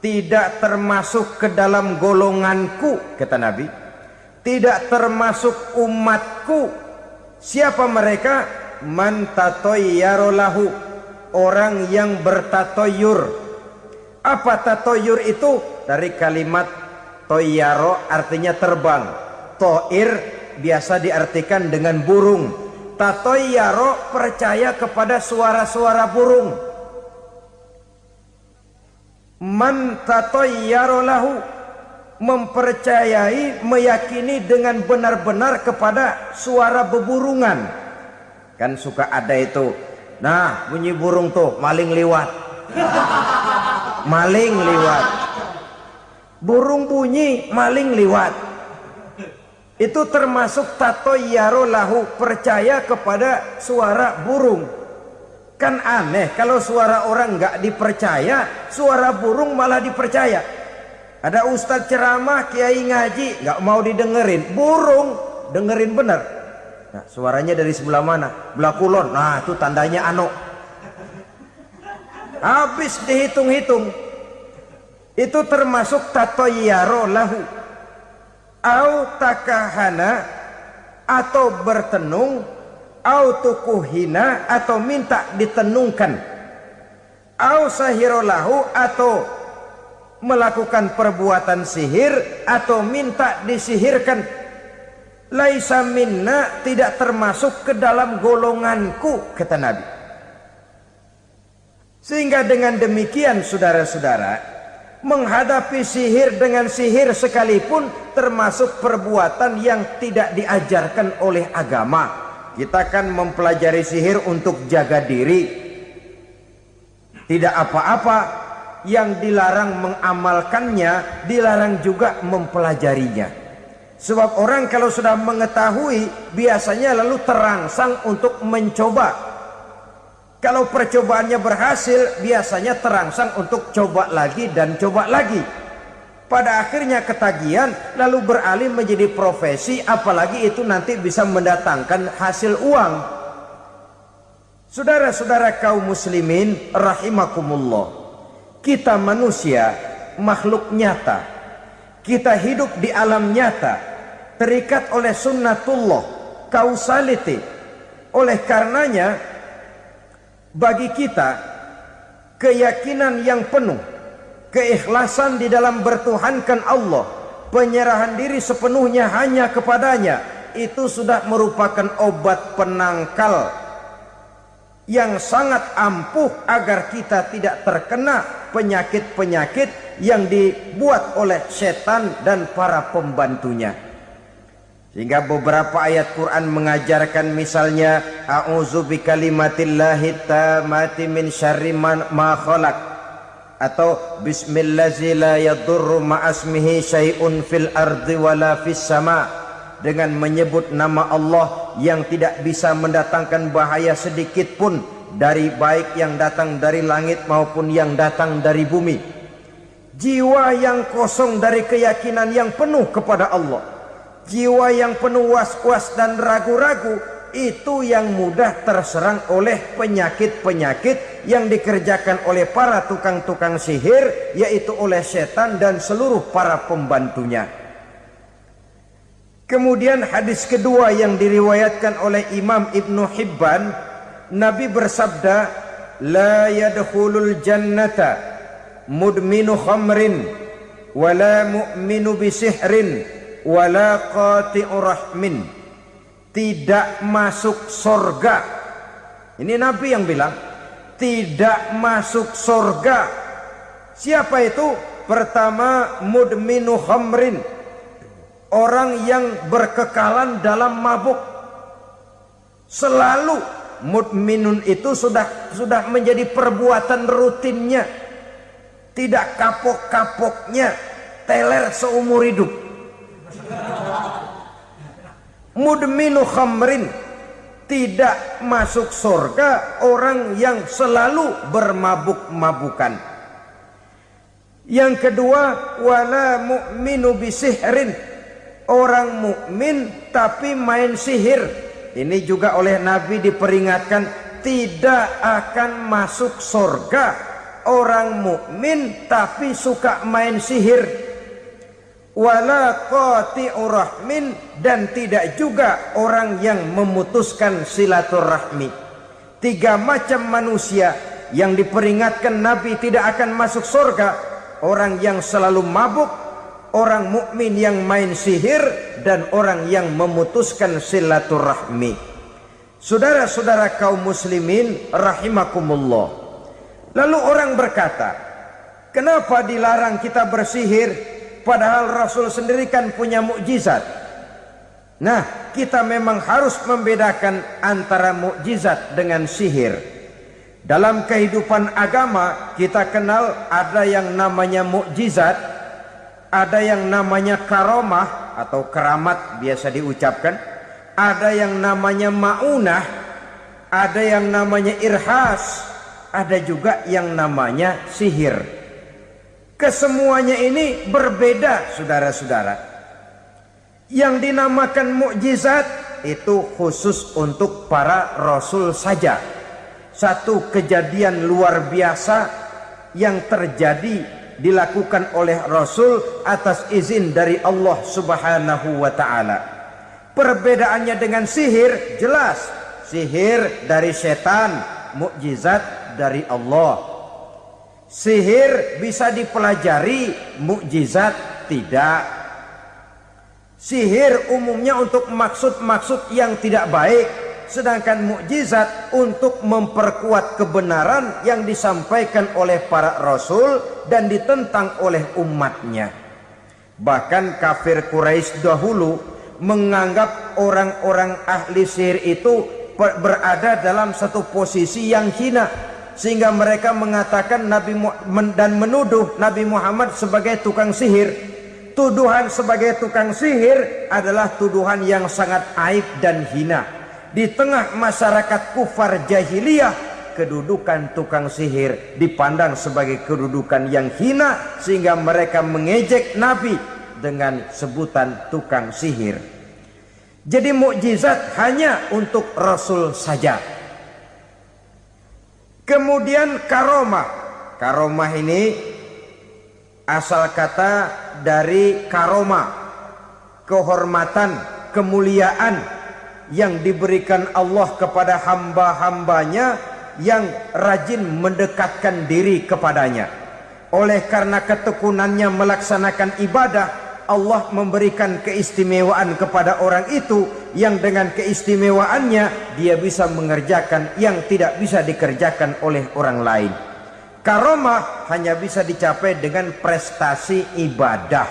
[SPEAKER 1] Tidak termasuk ke dalam golonganku, kata Nabi. Tidak termasuk umatku. Siapa mereka? Man tatayyara lahu, orang yang bertatoyur. Apa tatoyur itu? Dari kalimat toyaro, artinya terbang. Toir biasa diartikan dengan burung. Tatoyaro percaya kepada suara-suara burung. Man tatoyaro lahu, mempercayai, meyakini dengan benar-benar kepada suara beburungan. Kan suka ada itu, nah bunyi burung tuh, maling liwat. Maling liwat. Burung bunyi, maling liwat. Itu termasuk tatoyaro lahu, percaya kepada suara burung. Kan aneh kalau suara orang nggak dipercaya, suara burung malah dipercaya. Ada ustadz ceramah, kiai ngaji, nggak mau didengerin, burung dengerin bener. Nah, suaranya dari sebelah mana? Belah kulon. Nah, itu tandanya ano. Habis dihitung-hitung. Itu termasuk tatoyaro lahu. Au takahana, atau bertenung, au tukuhina, atau minta ditenungkan. Au sahiro lahu, atau melakukan perbuatan sihir, atau minta disihirkan. Laisa minna, tidak termasuk ke dalam golonganku, kata Nabi. Sehingga dengan demikian saudara-saudara, menghadapi sihir dengan sihir sekalipun termasuk perbuatan yang tidak diajarkan oleh agama. Kita kan mempelajari sihir untuk jaga diri, tidak apa-apa. Yang dilarang mengamalkannya, dilarang juga mempelajarinya. Sebab orang kalau sudah mengetahui, biasanya lalu terangsang untuk mencoba. Kalau percobaannya berhasil, biasanya terangsang untuk coba lagi dan coba lagi. Pada akhirnya ketagihan, lalu beralih menjadi profesi, apalagi itu nanti bisa mendatangkan hasil uang. Saudara-saudara kaum muslimin rahimakumullah, kita manusia makhluk nyata, kita hidup di alam nyata, terikat oleh sunnatullah, causality. Oleh karenanya bagi kita keyakinan yang penuh, keikhlasan di dalam bertuhankan Allah, penyerahan diri sepenuhnya hanya kepadanya, itu sudah merupakan obat penangkal yang sangat ampuh agar kita tidak terkena penyakit-penyakit yang dibuat oleh setan dan para pembantunya. Sehingga beberapa ayat Quran mengajarkan, misalnya a'udzu bikalimatillahi tammati min syarri ma khalaq, atau bismillazi la yadurru ma'asmihi syai'un fil ardi wala fis sama, dengan menyebut nama Allah yang tidak bisa mendatangkan bahaya sedikit pun, dari baik yang datang dari langit maupun yang datang dari bumi. Jiwa yang kosong dari keyakinan yang penuh kepada Allah, jiwa yang penuh was-was dan ragu-ragu, itu yang mudah terserang oleh penyakit-penyakit yang dikerjakan oleh para tukang-tukang sihir, yaitu oleh setan dan seluruh para pembantunya. Kemudian hadis kedua yang diriwayatkan oleh Imam Ibnu Hibban, Nabi bersabda, la yadkhulul jannata mudminu khamrin wala mu'minu bisihrin wala qati'u rahmin. Tidak masuk surga. Ini Nabi yang bilang, tidak masuk surga Siapa itu? Pertama, mudminu khamrin, orang yang berkekalan dalam mabuk. Selalu mudminun itu sudah menjadi perbuatan rutinnya, tidak kapok-kapoknya, teler seumur hidup. Mudminu khamrin, tidak masuk surga orang yang selalu bermabuk-mabukan. Yang kedua, wala mu'minu bisihrin, orang mukmin tapi main sihir. Ini juga oleh Nabi diperingatkan, tidak akan masuk surga orang mukmin tapi suka main sihir. Wala qati'ur rahmin, dan tidak juga orang yang memutuskan silaturahmi. 3 macam manusia yang diperingatkan Nabi tidak akan masuk surga: orang yang selalu mabuk, orang mukmin yang main sihir, dan orang yang memutuskan silaturahmi. Saudara-saudara kaum muslimin rahimakumullah. Lalu orang berkata, kenapa dilarang kita bersihir? Padahal Rasul sendiri kan punya mukjizat. Nah, kita memang harus membedakan antara mukjizat dengan sihir. Dalam kehidupan agama kita kenal ada yang namanya mukjizat, ada yang namanya karomah atau keramat biasa diucapkan, ada yang namanya maunah, ada yang namanya irhas, ada juga yang namanya sihir. Kesemuanya ini berbeda, saudara-saudara. Yang dinamakan mukjizat itu khusus untuk para rasul saja. Satu kejadian luar biasa yang terjadi dilakukan oleh rasul atas izin dari Allah Subhanahu wa taala. Perbedaannya dengan sihir jelas. Sihir dari setan, mukjizat dari Allah. Sihir bisa dipelajari, mukjizat tidak. Sihir umumnya untuk maksud-maksud yang tidak baik, sedangkan mukjizat untuk memperkuat kebenaran yang disampaikan oleh para rasul dan ditentang oleh umatnya. Bahkan kafir Quraisy dahulu menganggap orang-orang ahli sihir itu berada dalam satu posisi yang hina, sehingga mereka mengatakan dan menuduh Nabi Muhammad sebagai tukang sihir. Tuduhan sebagai tukang sihir adalah tuduhan yang sangat aib dan hina. Di tengah masyarakat kufar jahiliyah, kedudukan tukang sihir dipandang sebagai kedudukan yang hina, sehingga mereka mengejek Nabi dengan sebutan tukang sihir. Jadi mukjizat hanya untuk Rasul saja. Kemudian karomah. Karomah ini asal kata dari karomah, kehormatan, kemuliaan yang diberikan Allah kepada hamba-hambanya yang rajin mendekatkan diri kepadanya. Oleh karena ketekunannya melaksanakan ibadah, Allah memberikan keistimewaan kepada orang itu, yang dengan keistimewaannya dia bisa mengerjakan yang tidak bisa dikerjakan oleh orang lain. Karomah hanya bisa dicapai dengan prestasi ibadah.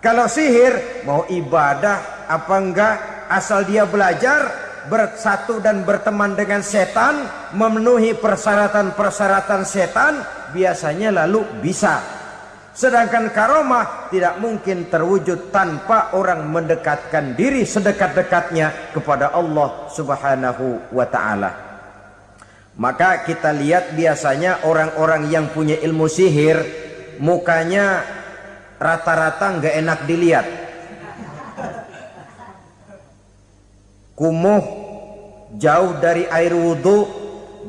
[SPEAKER 1] Kalau sihir, mau ibadah apa enggak, asal dia belajar, bersatu dan berteman dengan setan, memenuhi persyaratan-persyaratan setan, biasanya lalu bisa. Sedangkan karomah tidak mungkin terwujud tanpa orang mendekatkan diri sedekat-dekatnya kepada Allah Subhanahu wa ta'ala. Maka kita lihat biasanya orang-orang yang punya ilmu sihir, mukanya rata-rata nggak enak dilihat. Kumuh, jauh dari air wudhu,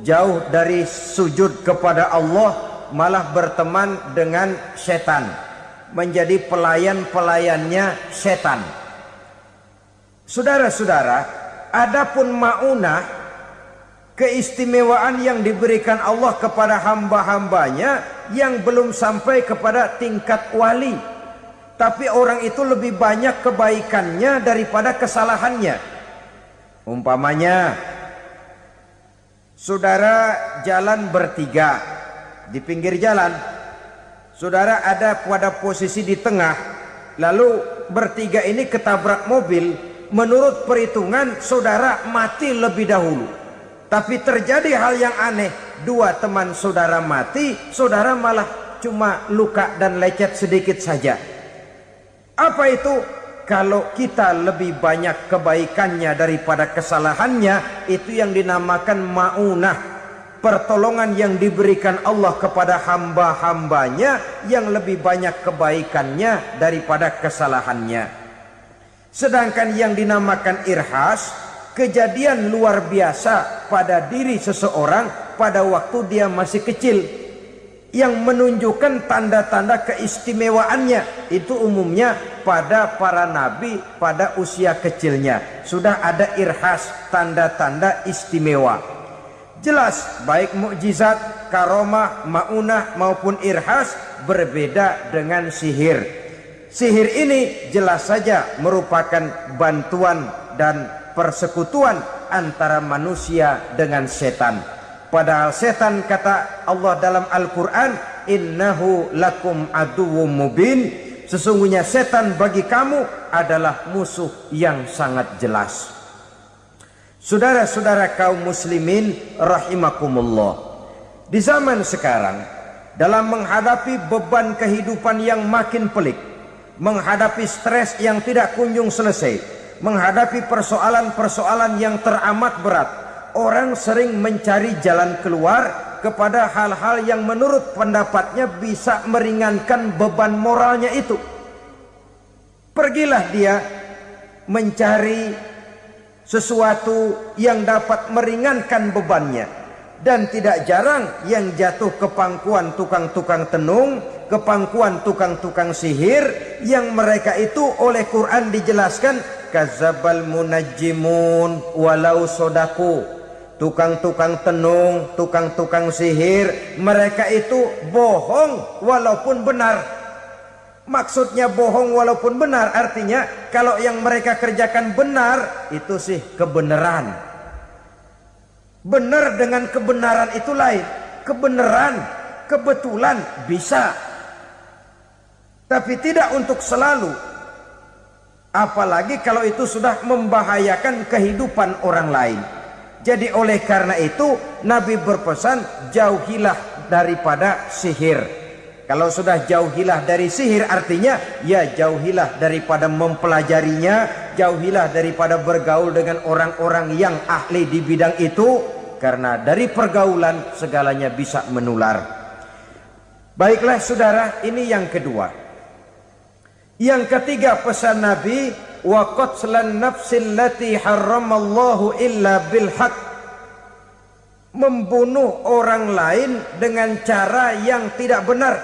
[SPEAKER 1] jauh dari sujud kepada Allah, malah berteman dengan setan, menjadi pelayan-pelayannya setan. Saudara-saudara, adapun maunah, keistimewaan yang diberikan Allah kepada hamba-hambanya yang belum sampai kepada tingkat wali, tapi orang itu lebih banyak kebaikannya daripada kesalahannya. Umpamanya, saudara jalan bertiga di pinggir jalan, saudara ada pada posisi di tengah, lalu bertiga ini ketabrak mobil. Menurut perhitungan saudara mati lebih dahulu, tapi terjadi hal yang aneh, dua teman saudara mati, saudara malah cuma luka dan lecet sedikit saja. Apa itu? Kalau kita lebih banyak kebaikannya daripada kesalahannya, itu yang dinamakan ma'unah, pertolongan yang diberikan Allah kepada hamba-hambanya yang lebih banyak kebaikannya daripada kesalahannya. Sedangkan yang dinamakan irhas, kejadian luar biasa pada diri seseorang pada waktu dia masih kecil, yang menunjukkan tanda-tanda keistimewaannya. Itu umumnya pada para nabi pada usia kecilnya sudah ada irhas, tanda-tanda istimewa. Jelas baik mukjizat, karomah, maunah maupun irhas berbeda dengan sihir. Sihir ini jelas saja merupakan bantuan dan persekutuan antara manusia dengan setan. Padahal setan, kata Allah dalam Al-Quran, innahu lakum aduwwum mubin, sesungguhnya setan bagi kamu adalah musuh yang sangat jelas. Saudara-saudara kaum muslimin rahimakumullah, di zaman sekarang dalam menghadapi beban kehidupan yang makin pelik, menghadapi stres yang tidak kunjung selesai, menghadapi persoalan-persoalan yang teramat berat, orang sering mencari jalan keluar kepada hal-hal yang menurut pendapatnya bisa meringankan beban moralnya itu. Pergilah dia mencari sesuatu yang dapat meringankan bebannya. Dan tidak jarang yang jatuh ke pangkuan tukang-tukang tenung, ke pangkuan tukang-tukang sihir, yang mereka itu oleh Quran dijelaskan kazabal munajjimun walau sodaku. Tukang-tukang tenung, tukang-tukang sihir, mereka itu bohong walaupun benar. Maksudnya bohong walaupun benar artinya kalau yang mereka kerjakan benar, itu sih kebenaran. Benar dengan kebenaran itu lain. Kebenaran, kebetulan bisa, tapi tidak untuk selalu. Apalagi kalau itu sudah membahayakan kehidupan orang lain. Jadi oleh karena itu Nabi berpesan, jauhilah daripada sihir. Kalau sudah jauhilah dari sihir artinya ya jauhilah daripada mempelajarinya, jauhilah daripada bergaul dengan orang-orang yang ahli di bidang itu, karena dari pergaulan segalanya bisa menular. Baiklah saudara, ini yang kedua. Yang ketiga pesan Nabi, wa qatlan nafsil lati harramallahu illa bil haq, membunuh orang lain dengan cara yang tidak benar,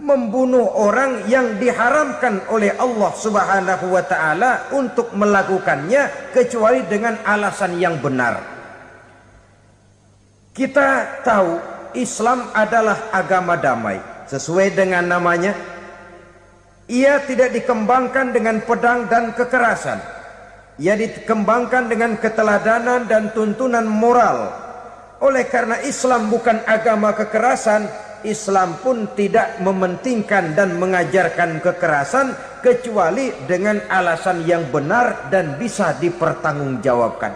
[SPEAKER 1] membunuh orang yang diharamkan oleh Allah Subhanahu wa taala untuk melakukannya kecuali dengan alasan yang benar. Kita tahu Islam adalah agama damai, sesuai dengan namanya. Ia tidak dikembangkan dengan pedang dan kekerasan. Ia dikembangkan dengan keteladanan dan tuntunan moral. Oleh karena Islam bukan agama kekerasan, Islam pun tidak mementingkan dan mengajarkan kekerasan kecuali dengan alasan yang benar dan bisa dipertanggungjawabkan.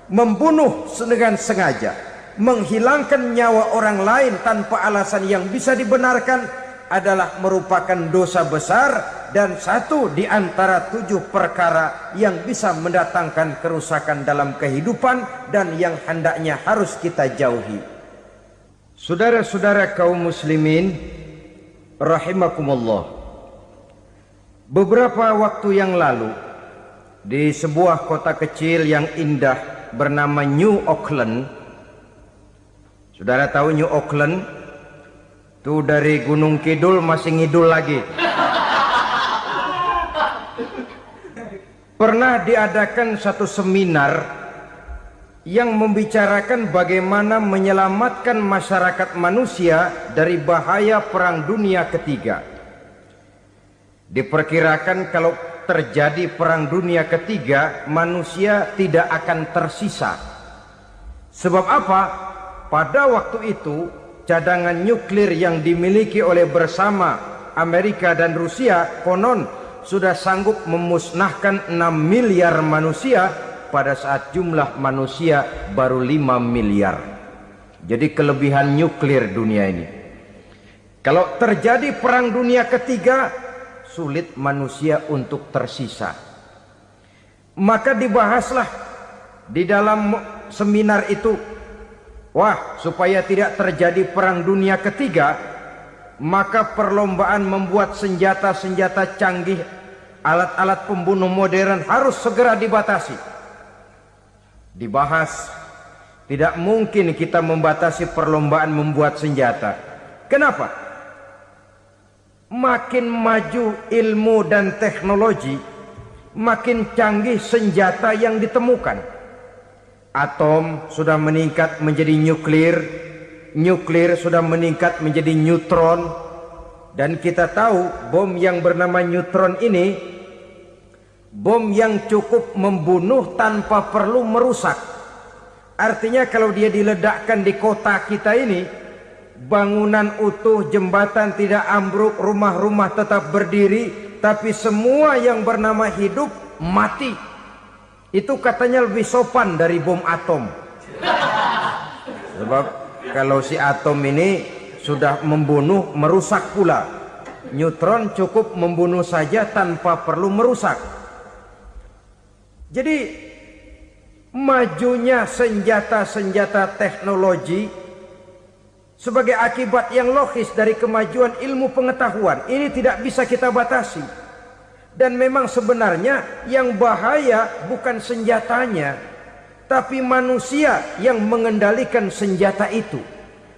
[SPEAKER 1] Membunuh dengan sengaja, menghilangkan nyawa orang lain tanpa alasan yang bisa dibenarkan adalah merupakan dosa besar dan satu di antara 7 perkara yang bisa mendatangkan kerusakan dalam kehidupan dan yang hendaknya harus kita jauhi. Saudara-saudara kaum muslimin rahimakumullah, beberapa waktu yang lalu di sebuah kota kecil yang indah bernama New Auckland. Saudara tahu New Auckland? Itu dari Gunung Kidul masih ngidul lagi. Pernah diadakan satu seminar yang membicarakan bagaimana menyelamatkan masyarakat manusia dari bahaya Perang Dunia Ketiga. Diperkirakan kalau terjadi Perang Dunia Ketiga, manusia tidak akan tersisa. Sebab apa? Pada waktu itu cadangan nuklir yang dimiliki oleh bersama Amerika dan Rusia konon sudah sanggup memusnahkan 6 miliar manusia pada saat jumlah manusia baru 5 miliar. Jadi kelebihan nuklir dunia ini. Kalau terjadi perang dunia ketiga, sulit manusia untuk tersisa. Maka dibahaslah di dalam seminar itu, wah, supaya tidak terjadi perang dunia ketiga, maka perlombaan membuat senjata-senjata canggih, alat-alat pembunuh modern harus segera dibatasi. Dibahas, tidak mungkin kita membatasi perlombaan membuat senjata. Kenapa? Makin maju ilmu dan teknologi, makin canggih senjata yang ditemukan. Atom sudah meningkat menjadi nuklir, nuklir sudah meningkat menjadi neutron, dan kita tahu bom yang bernama neutron ini bom yang cukup membunuh tanpa perlu merusak. Artinya kalau dia diledakkan di kota kita ini, bangunan utuh, jembatan tidak ambruk, rumah-rumah tetap berdiri, tapi semua yang bernama hidup mati. Itu katanya lebih sopan dari bom atom. Sebab kalau si atom ini sudah membunuh, merusak pula. Neutron cukup membunuh saja tanpa perlu merusak. Jadi majunya senjata-senjata teknologi sebagai akibat yang logis dari kemajuan ilmu pengetahuan ini tidak bisa kita batasi. Dan memang sebenarnya yang bahaya bukan senjatanya, tapi manusia yang mengendalikan senjata itu.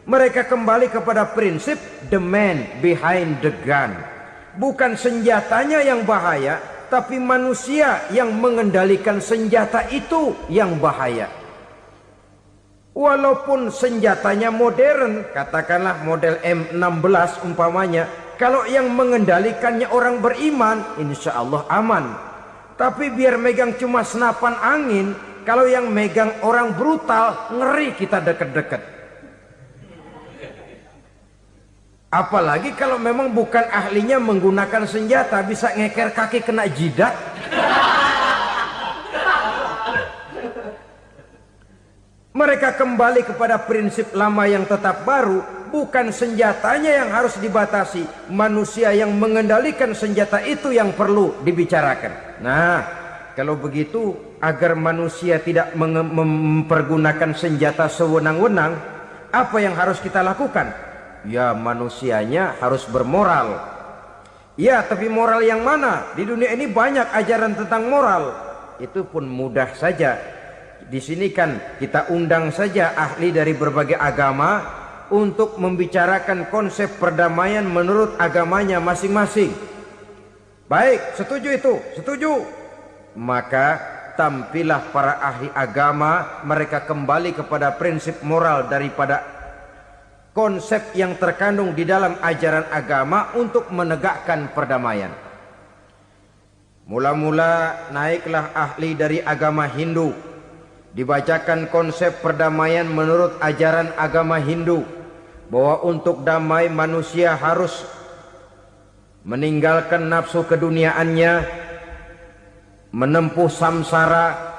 [SPEAKER 1] Mereka kembali kepada prinsip the man behind the gun. Bukan senjatanya yang bahaya, tapi manusia yang mengendalikan senjata itu yang bahaya. Walaupun senjatanya modern, katakanlah model M16 umpamanya, kalau yang mengendalikannya orang beriman, insya Allah aman. Tapi biar megang cuma senapan angin, kalau yang megang orang brutal, ngeri kita deket-deket. Apalagi kalau memang bukan ahlinya menggunakan senjata, bisa ngeker kaki kena jidat. Mereka kembali kepada prinsip lama yang tetap baru. Bukan senjatanya yang harus dibatasi, manusia yang mengendalikan senjata itu yang perlu dibicarakan. Nah, kalau begitu, agar manusia tidak mempergunakan senjata sewenang-wenang, apa yang harus kita lakukan? Ya, manusianya harus bermoral. Ya, tapi moral yang mana? Di dunia ini banyak ajaran tentang moral. Itu pun mudah saja. Di sini kan kita undang saja ahli dari berbagai agama untuk membicarakan konsep perdamaian menurut agamanya masing-masing. Baik, setuju itu, setuju. Maka tampillah para ahli agama, mereka kembali kepada prinsip moral daripada konsep yang terkandung di dalam ajaran agama untuk menegakkan perdamaian. Mula-mula naiklah ahli dari agama Hindu, dibacakan konsep perdamaian menurut ajaran agama Hindu, bahwa untuk damai manusia harus meninggalkan nafsu keduniaannya, menempuh samsara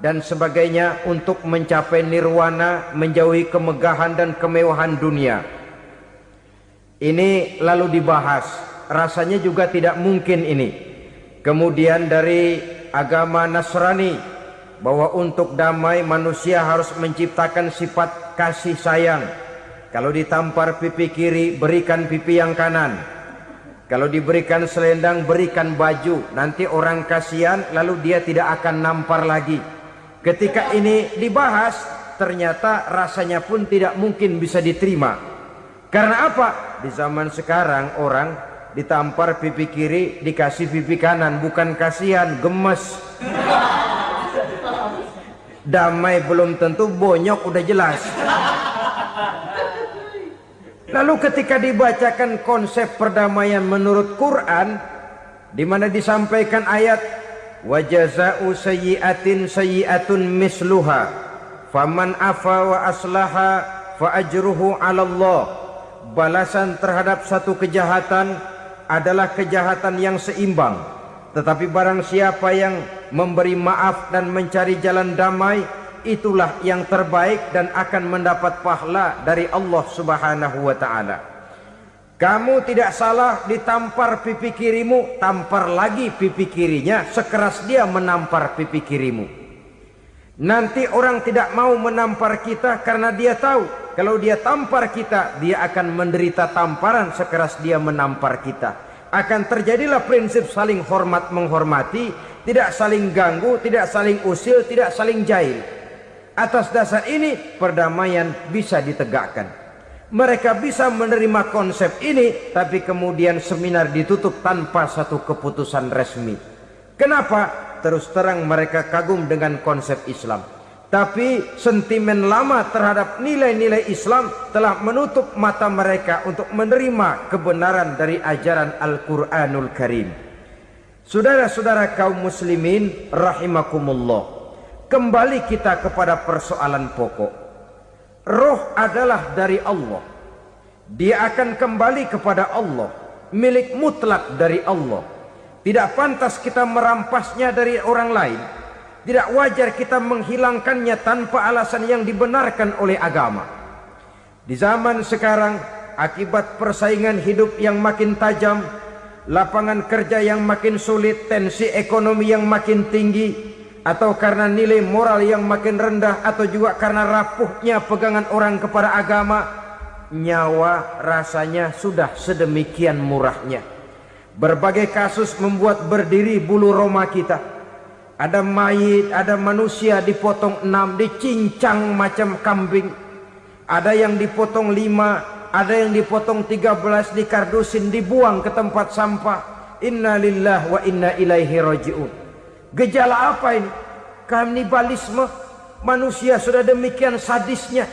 [SPEAKER 1] dan sebagainya untuk mencapai nirwana, menjauhi kemegahan dan kemewahan dunia. Ini lalu dibahas, rasanya juga tidak mungkin ini. Kemudian dari agama Nasrani, bahwa untuk damai manusia harus menciptakan sifat kasih sayang. Kalau ditampar pipi kiri, berikan pipi yang kanan. Kalau diberikan selendang, berikan baju. Nanti orang kasihan, lalu dia tidak akan nampar lagi. Ketika ini dibahas, ternyata rasanya pun tidak mungkin bisa diterima. Karena apa? Di zaman sekarang orang ditampar pipi kiri, dikasih pipi kanan. Bukan kasihan, gemes. Damai belum tentu, bonyok udah jelas. Lalu ketika dibacakan konsep perdamaian menurut Quran, di mana disampaikan ayat wa jazaa'u sayyi'atin sayyi'atun misluha faman afa wa aslaha fa ajruhu 'ala Allah. Balasan terhadap satu kejahatan adalah kejahatan yang seimbang. Tetapi barang siapa yang memberi maaf dan mencari jalan damai, itulah yang terbaik dan akan mendapat pahala dari Allah Subhanahu wa taala. Kamu tidak salah ditampar pipi kirimu, tampar lagi pipi kirinya sekeras dia menampar pipi kirimu. Nanti orang tidak mau menampar kita karena dia tahu kalau dia tampar kita, dia akan menderita tamparan sekeras dia menampar kita. Akan terjadilah prinsip saling hormat menghormati, tidak saling ganggu, tidak saling usil, tidak saling jahil. Atas dasar ini perdamaian bisa ditegakkan. Mereka bisa menerima konsep ini, tapi kemudian seminar ditutup tanpa satu keputusan resmi. Kenapa? Terus terang mereka kagum dengan konsep Islam, tapi sentimen lama terhadap nilai-nilai Islam telah menutup mata mereka untuk menerima kebenaran dari ajaran Al-Quranul Karim. Saudara-saudara kaum muslimin rahimakumullah, kembali kita kepada persoalan pokok. Roh adalah dari Allah. Dia akan kembali kepada Allah, milik mutlak dari Allah. Tidak pantas kita merampasnya dari orang lain. Tidak wajar kita menghilangkannya tanpa alasan yang dibenarkan oleh agama. Di zaman sekarang, akibat persaingan hidup yang makin tajam, lapangan kerja yang makin sulit, tensi ekonomi yang makin tinggi, atau karena nilai moral yang makin rendah, atau juga karena rapuhnya pegangan orang kepada agama, nyawa rasanya sudah sedemikian murahnya. Berbagai kasus membuat berdiri bulu roma kita. Ada mayit, ada manusia dipotong 6, dicincang macam kambing. Ada yang dipotong 5, ada yang dipotong 13, dikardusin, dibuang ke tempat sampah. Inna lillahi wa inna ilaihi raji'un. Gejala apa ini? Kanibalisme. Manusia sudah demikian sadisnya,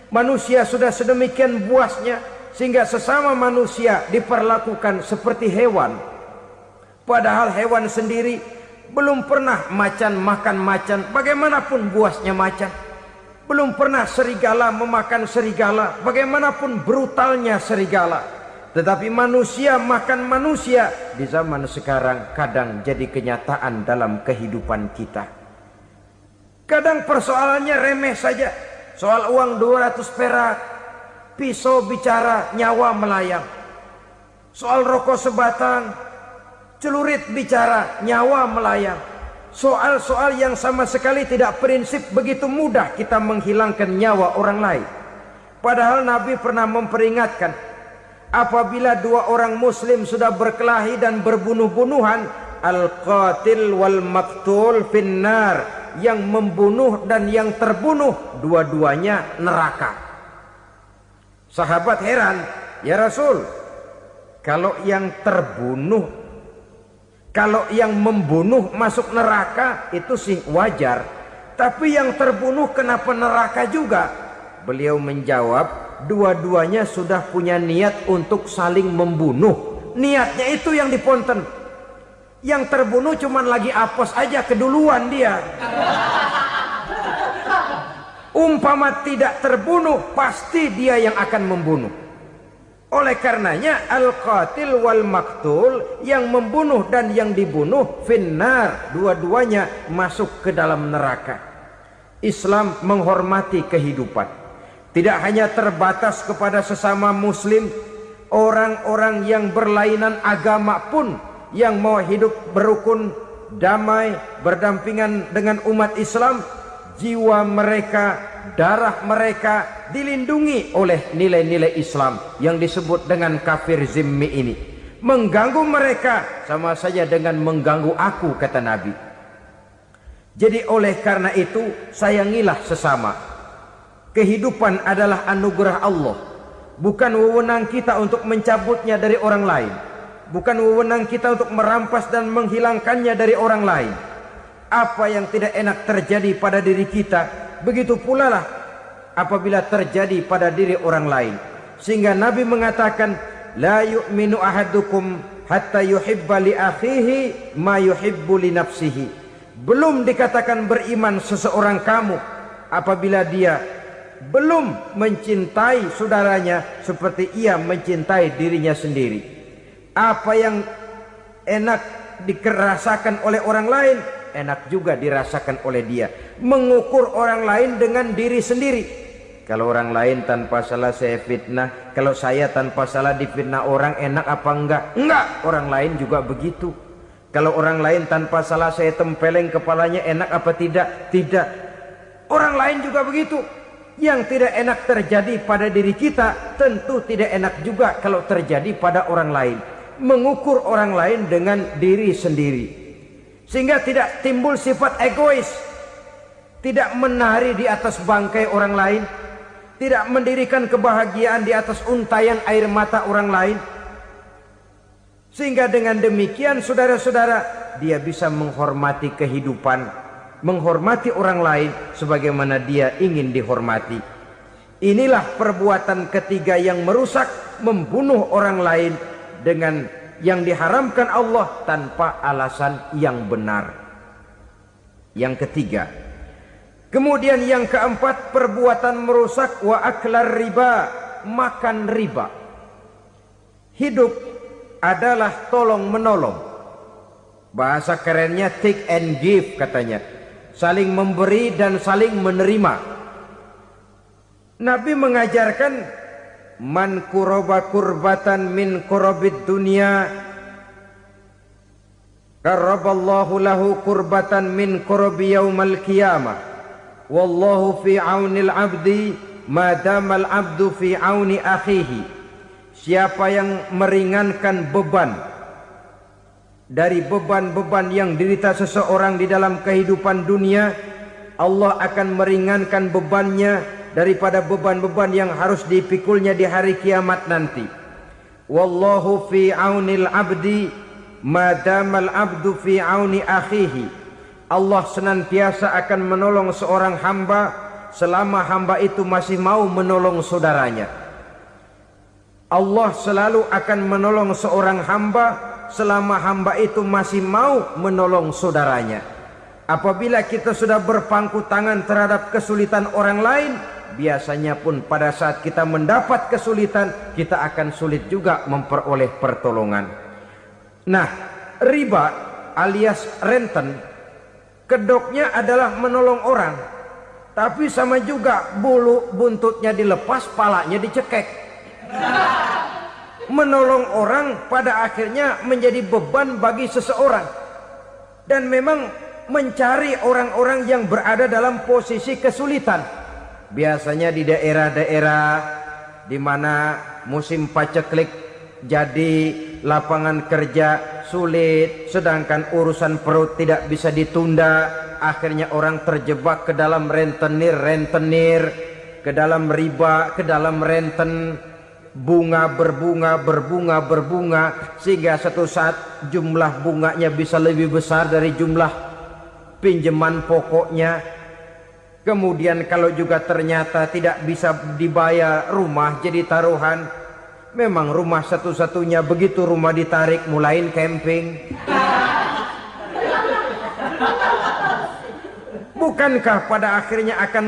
[SPEAKER 1] manusia sudah sedemikian buasnya, sehingga sesama manusia diperlakukan seperti hewan. Padahal hewan sendiri belum pernah macan makan macan, bagaimanapun buasnya macan. Belum pernah serigala memakan serigala, bagaimanapun brutalnya serigala. Tetapi manusia makan manusia di zaman sekarang kadang jadi kenyataan dalam kehidupan kita. Kadang persoalannya remeh saja. Soal uang 200 perak, pisau bicara, nyawa melayang. Soal rokok sebatang, celurit bicara, nyawa melayang. Soal-soal yang sama sekali tidak prinsip, begitu mudah kita menghilangkan nyawa orang lain. Padahal Nabi pernah memperingatkan, apabila dua orang muslim sudah berkelahi dan berbunuh-bunuhan, al-qatil wal maktul finnar, yang membunuh dan yang terbunuh dua-duanya neraka. Sahabat heran, ya Rasul, kalau yang terbunuh, kalau yang membunuh masuk neraka itu sih wajar, tapi yang terbunuh kenapa neraka juga? Beliau menjawab, dua-duanya sudah punya niat untuk saling membunuh. Niatnya itu yang diponten. Yang terbunuh cuman lagi apes aja, keduluan dia. Umpama tidak terbunuh, pasti dia yang akan membunuh. Oleh karenanya al-qatil wal maktul, yang membunuh dan yang dibunuh finnar, dua-duanya masuk ke dalam neraka. Islam menghormati kehidupan, tidak hanya terbatas kepada sesama muslim, orang-orang yang berlainan agama pun yang mau hidup berukun, damai, berdampingan dengan umat Islam, jiwa mereka, darah mereka dilindungi oleh nilai-nilai Islam yang disebut dengan kafir zimmi ini. Mengganggu mereka sama saja dengan mengganggu aku, kata Nabi. Jadi oleh karena itu, sayangilah sesama. Kehidupan adalah anugerah Allah, bukan wewenang kita untuk mencabutnya dari orang lain, bukan wewenang kita untuk merampas dan menghilangkannya dari orang lain. Apa yang tidak enak terjadi pada diri kita, begitu pula lah apabila terjadi pada diri orang lain. Sehingga Nabi mengatakan, la yu'minu ahadukum hatta yuhibba li akhihi ma yuhibbu li nafsihi. Belum dikatakan beriman seseorang kamu apabila dia belum mencintai saudaranya seperti ia mencintai dirinya sendiri. Apa yang enak dirasakan oleh orang lain, enak juga dirasakan oleh dia. Mengukur orang lain dengan diri sendiri. Kalau orang lain tanpa salah saya fitnah, kalau saya tanpa salah difitnah orang, enak apa enggak? Enggak, orang lain juga begitu. Kalau orang lain tanpa salah saya tempeleng kepalanya, enak apa tidak? Tidak. Orang lain juga begitu. Yang tidak enak terjadi pada diri kita, tentu tidak enak juga kalau terjadi pada orang lain. Mengukur orang lain dengan diri sendiri, sehingga tidak timbul sifat egois, tidak menari di atas bangkai orang lain, tidak mendirikan kebahagiaan di atas untayan air mata orang lain. Sehingga dengan demikian saudara-saudara, dia bisa menghormati kehidupan, menghormati orang lain sebagaimana dia ingin dihormati. Inilah perbuatan ketiga yang merusak, membunuh orang lain dengan yang diharamkan Allah tanpa alasan yang benar. Yang ketiga. Kemudian yang keempat, perbuatan merusak wa aklar riba, makan riba. Hidup adalah tolong menolong. Bahasa kerennya take and give katanya. Saling memberi dan saling menerima. Nabi mengajarkan man kuraba kurbatan min kurabid dunya karaballahu lahu kurbatan min kurabi yaumal qiyamah wallahu fi aunil abdi madamal abdu fi auni akhihi. Siapa yang meringankan beban dari beban-beban yang dirita seseorang di dalam kehidupan dunia, Allah akan meringankan bebannya daripada beban-beban yang harus dipikulnya di hari kiamat nanti. Wallahu fi aunil abdi madamal abdu fi auni akhihi. Allah senantiasa akan menolong seorang hamba selama hamba itu masih mau menolong saudaranya. Allah selalu akan menolong seorang hamba selama hamba itu masih mau menolong saudaranya. Apabila kita sudah berpangku tangan terhadap kesulitan orang lain, biasanya pun pada saat kita mendapat kesulitan, kita akan sulit juga memperoleh pertolongan. Nah, riba alias renten, kedoknya adalah menolong orang, tapi sama juga bulu buntutnya dilepas, palanya dicekek. Menolong orang pada akhirnya menjadi beban bagi seseorang. Dan memang mencari orang-orang yang berada dalam posisi kesulitan. Biasanya di daerah-daerah di mana musim paceklik jadi lapangan kerja sulit, sedangkan urusan perut tidak bisa ditunda, akhirnya orang terjebak ke dalam rentenir, ke dalam riba, ke dalam renten. Bunga berbunga, sehingga satu saat jumlah bunganya bisa lebih besar dari jumlah pinjaman pokoknya. Kemudian kalau juga ternyata tidak bisa dibayar, rumah jadi taruhan. Memang rumah satu-satunya, begitu rumah ditarik mulain camping. Bukankah pada akhirnya akan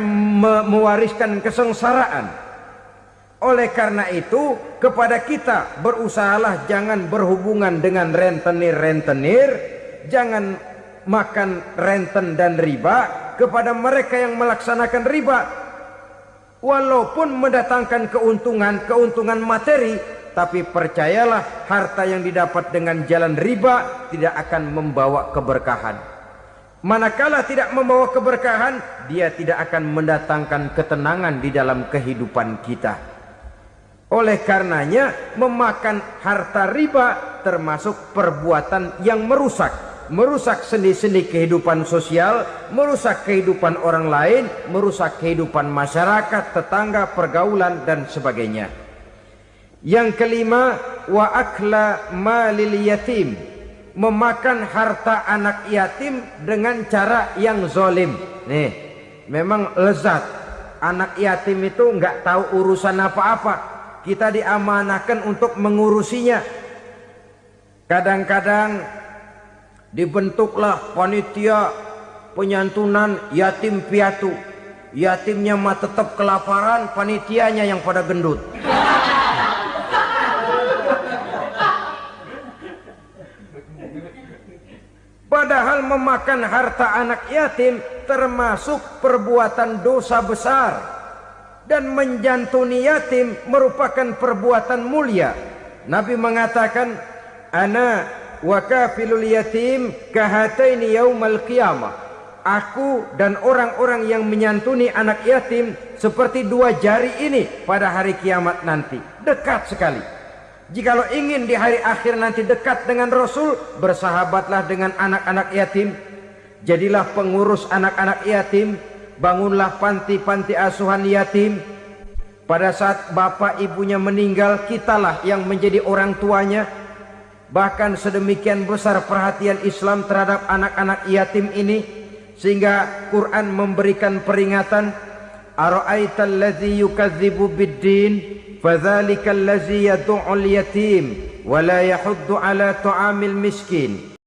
[SPEAKER 1] mewariskan kesengsaraan? Oleh karena itu, kepada kita berusahalah jangan berhubungan dengan rentenir, jangan makan renten dan riba. Kepada mereka yang melaksanakan riba, walaupun mendatangkan keuntungan materi, tapi percayalah harta yang didapat dengan jalan riba tidak akan membawa keberkahan. Manakala tidak membawa keberkahan, dia tidak akan mendatangkan ketenangan di dalam kehidupan kita. Oleh karenanya, memakan harta riba termasuk perbuatan yang merusak sendi-sendi kehidupan sosial, merusak kehidupan orang lain, merusak kehidupan masyarakat, tetangga, pergaulan dan sebagainya. Yang kelima, wa akla malil yatim, memakan harta anak yatim dengan cara yang zalim. Nih, memang lezat. Anak yatim itu nggak tahu urusan apa-apa. Kita diamanahkan untuk mengurusinya. Kadang-kadang dibentuklah panitia penyantunan yatim piatu. yatimnya mah tetap kelaparan, panitianya yang pada gendut. Padahal memakan harta anak yatim termasuk perbuatan dosa besar, dan menjantuni yatim merupakan perbuatan mulia. Nabi mengatakan, ana wa kafilul yatim kahataini yaumal qiyamah. Aku dan orang-orang yang menyantuni anak yatim seperti dua jari ini pada hari kiamat nanti. Dekat sekali. Jikalau ingin di hari akhir nanti dekat dengan Rasul, bersahabatlah dengan anak-anak yatim. Jadilah pengurus anak-anak yatim. Bangunlah panti-panti asuhan yatim. Pada saat bapak ibunya meninggal, kitalah yang menjadi orang tuanya. Bahkan sedemikian besar perhatian Islam terhadap anak-anak yatim ini, sehingga Quran memberikan peringatan, ara'aital ladzi yukadzibu bid-din fadzalikal ladzi yad'ul yatim wa la yahuddu ala ta'amil miskin.